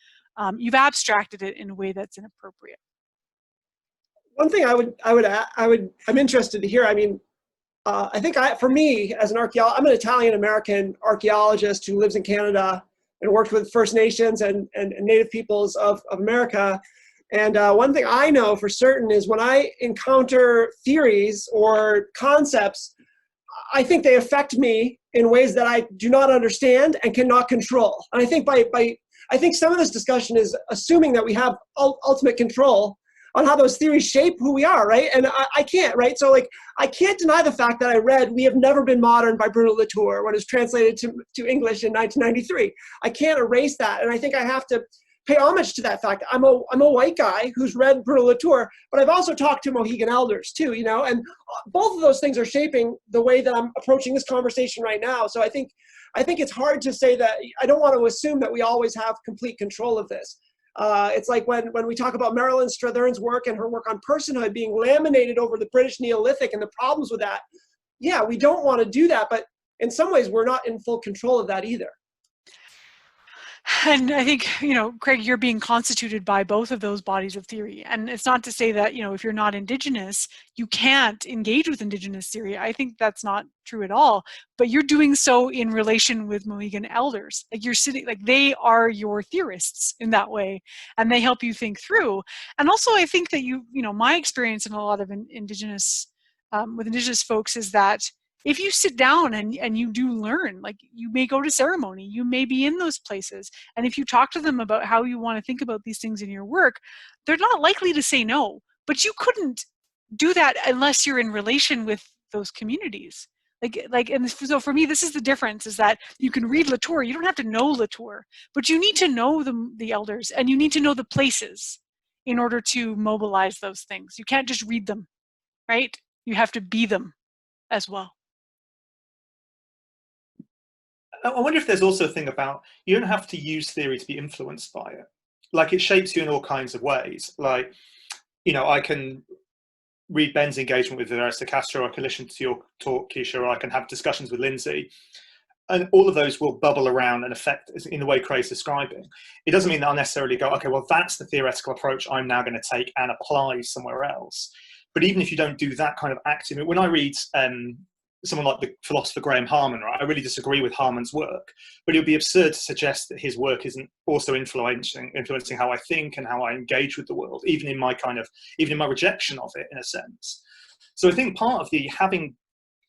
you've abstracted it in a way that's inappropriate. One thing I'm interested to hear. I mean, I think for me as an archaeologist, I'm an Italian American archaeologist who lives in Canada and worked with First Nations and Native peoples of America. And one thing I know for certain is when I encounter theories or concepts, I think they affect me in ways that I do not understand and cannot control. And I think I think some of this discussion is assuming that we have ultimate control on how those theories shape who we are, right? And I can't, right? So like, I can't deny the fact that I read We Have Never Been Modern by Bruno Latour when it was translated to English in 1993. I can't erase that. And I think I have to pay homage to that fact. I'm a white guy who's read Bruno Latour, but I've also talked to Mohegan elders too, you know, and both of those things are shaping the way that I'm approaching this conversation right now. So I think it's hard to say that, I don't want to assume that we always have complete control of this. It's like when we talk about Marilyn Strathern's work and her work on personhood being laminated over the British Neolithic and the problems with that. Yeah, we don't want to do that, but in some ways we're not in full control of that either. And I think, you know, Craig, you're being constituted by both of those bodies of theory. And it's not to say that, you know, if you're not Indigenous, you can't engage with Indigenous theory. I think that's not true at all. But you're doing so in relation with Mohegan elders. Like you're sitting, like they are your theorists in that way, and they help you think through. And also, I think that you know, my experience in a lot of Indigenous, with Indigenous folks is that if you sit down and you do learn, like you may go to ceremony, you may be in those places. And if you talk to them about how you want to think about these things in your work, they're not likely to say no. But you couldn't do that unless you're in relation with those communities. And so for me, this is the difference, is that you can read Latour, you don't have to know Latour, but you need to know the elders, and you need to know the places in order to mobilize those things. You can't just read them, right? You have to be them as well. I wonder if there's also a thing about, you don't have to use theory to be influenced by it. Like it shapes you in all kinds of ways. Like, you know, I can read Ben's engagement with Veresta Castro, I can listen to your talk, Kisha, or I can have discussions with Lindsay. And all of those will bubble around and affect in the way Craig's describing. It doesn't mean that I'll necessarily go, okay, well, that's the theoretical approach I'm now going to take and apply somewhere else. But even if you don't do that kind of active, when I read someone like the philosopher Graham Harman, right? I really disagree with Harman's work, but it would be absurd to suggest that his work isn't also influencing how I think and how I engage with the world, even in my rejection of it, in a sense. So I think part of the having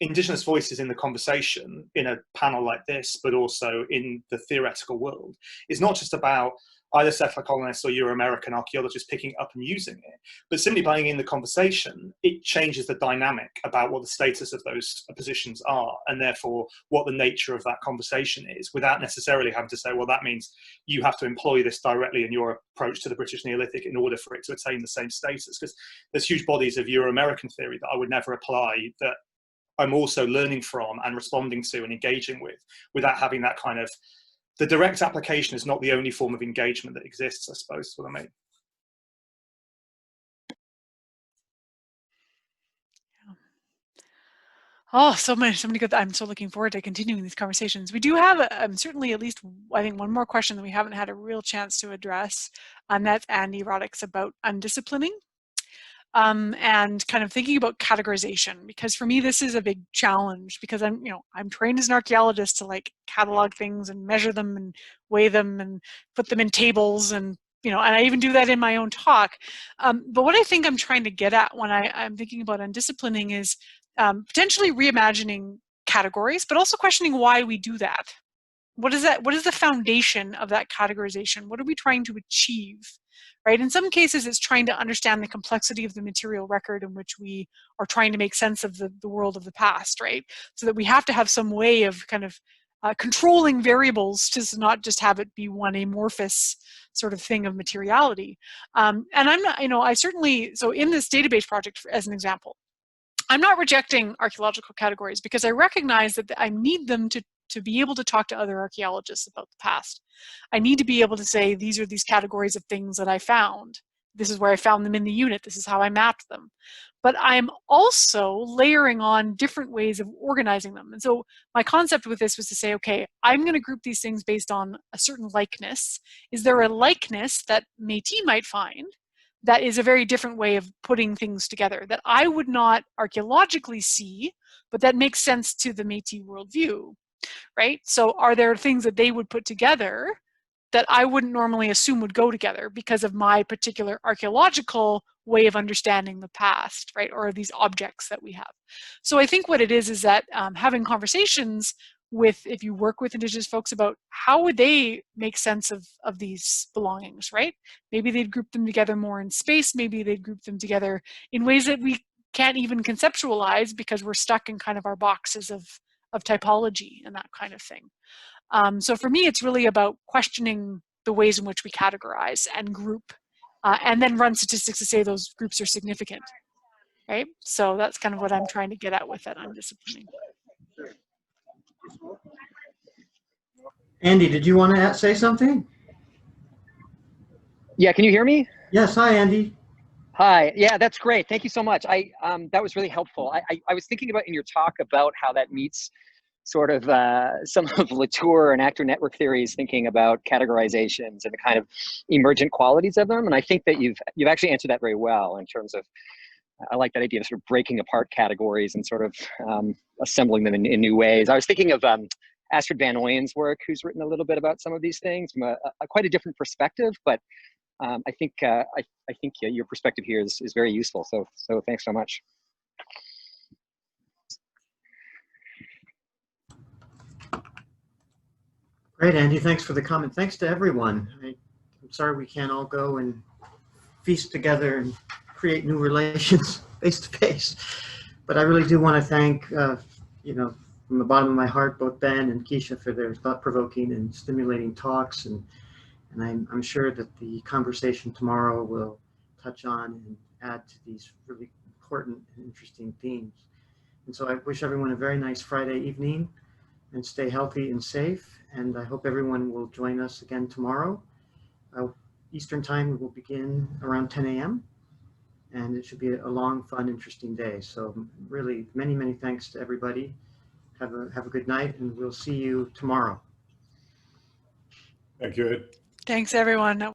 Indigenous voices in the conversation in a panel like this, but also in the theoretical world, is not just about either settler colonists or Euro-American archaeologists picking it up and using it, but simply by being in the conversation, it changes the dynamic about what the status of those positions are, and therefore what the nature of that conversation is, without necessarily having to say, well, that means you have to employ this directly in your approach to the British Neolithic in order for it to attain the same status. Because there's huge bodies of Euro-American theory that I would never apply, that I'm also learning from and responding to and engaging with, without having that kind of, the direct application is not the only form of engagement that exists, I suppose, is what I mean. Yeah. Oh, so many good. I'm so looking forward to continuing these conversations. We do have certainly at least, I think, one more question that we haven't had a real chance to address, and that's Andy Roddick's about undisciplining. And kind of thinking about categorization, because for me this is a big challenge, because I'm trained as an archaeologist to like catalog things and measure them and weigh them and put them in tables, and and I even do that in my own talk. But what I think I'm trying to get at when I'm thinking about undisciplining is potentially reimagining categories, but also questioning why we do that. What is that? What is the foundation of that categorization? What are we trying to achieve? Right? In some cases, it's trying to understand the complexity of the material record in which we are trying to make sense of the world of the past, right? So that we have to have some way of kind of controlling variables to not just have it be one amorphous sort of thing of materiality. And I'm not, I certainly, so in this database project, as an example, I'm not rejecting archaeological categories because I recognize that I need them to be able to talk to other archaeologists about the past. I need to be able to say, these are these categories of things that I found. This is where I found them in the unit. This is how I mapped them. But I'm also layering on different ways of organizing them. And so my concept with this was to say, okay, I'm going to group these things based on a certain likeness. Is there a likeness that Métis might find that is a very different way of putting things together that I would not archaeologically see, but that makes sense to the Métis worldview? Right? So are there things that they would put together that I wouldn't normally assume would go together because of my particular archaeological way of understanding the past, right? Or these objects that we have. So I think what it is that having conversations with, if you work with Indigenous folks, about how would they make sense of these belongings, right? Maybe they'd group them together more in space, maybe they'd group them together in ways that we can't even conceptualize because we're stuck in kind of our boxes of typology and that kind of thing. So for me, it's really about questioning the ways in which we categorize and group, and then run statistics to say those groups are significant, right? So that's kind of what I'm trying to get at with that undisciplining. Andy, did you want to say something? Yeah, can you hear me? Yes, hi, Andy. Hi, yeah, that's great. Thank you so much. That was really helpful. I was thinking about in your talk about how that meets sort of some of Latour and actor network theories, thinking about categorizations and the kind of emergent qualities of them. And I think that you've actually answered that very well in terms of, I like that idea of sort of breaking apart categories and sort of assembling them in new ways. I was thinking of Astrid Van Ooyen's work, who's written a little bit about some of these things from a quite a different perspective, but I think your perspective here is very useful. So thanks so much. Great, Andy. Thanks for the comment. Thanks to everyone. I'm sorry we can't all go and feast together and create new relations face to face. But I really do want to thank, you know, from the bottom of my heart, both Ben and Kisha for their thought-provoking and stimulating talks. And I'm sure that the conversation tomorrow will touch on and add to these really important and interesting themes. And so I wish everyone a very nice Friday evening, and stay healthy and safe. And I hope everyone will join us again tomorrow. Eastern time, we will begin around 10 a.m. And it should be a long, fun, interesting day. So really, many, many thanks to everybody. Have a good night, and we'll see you tomorrow. Thank you, Ed. Thanks, everyone.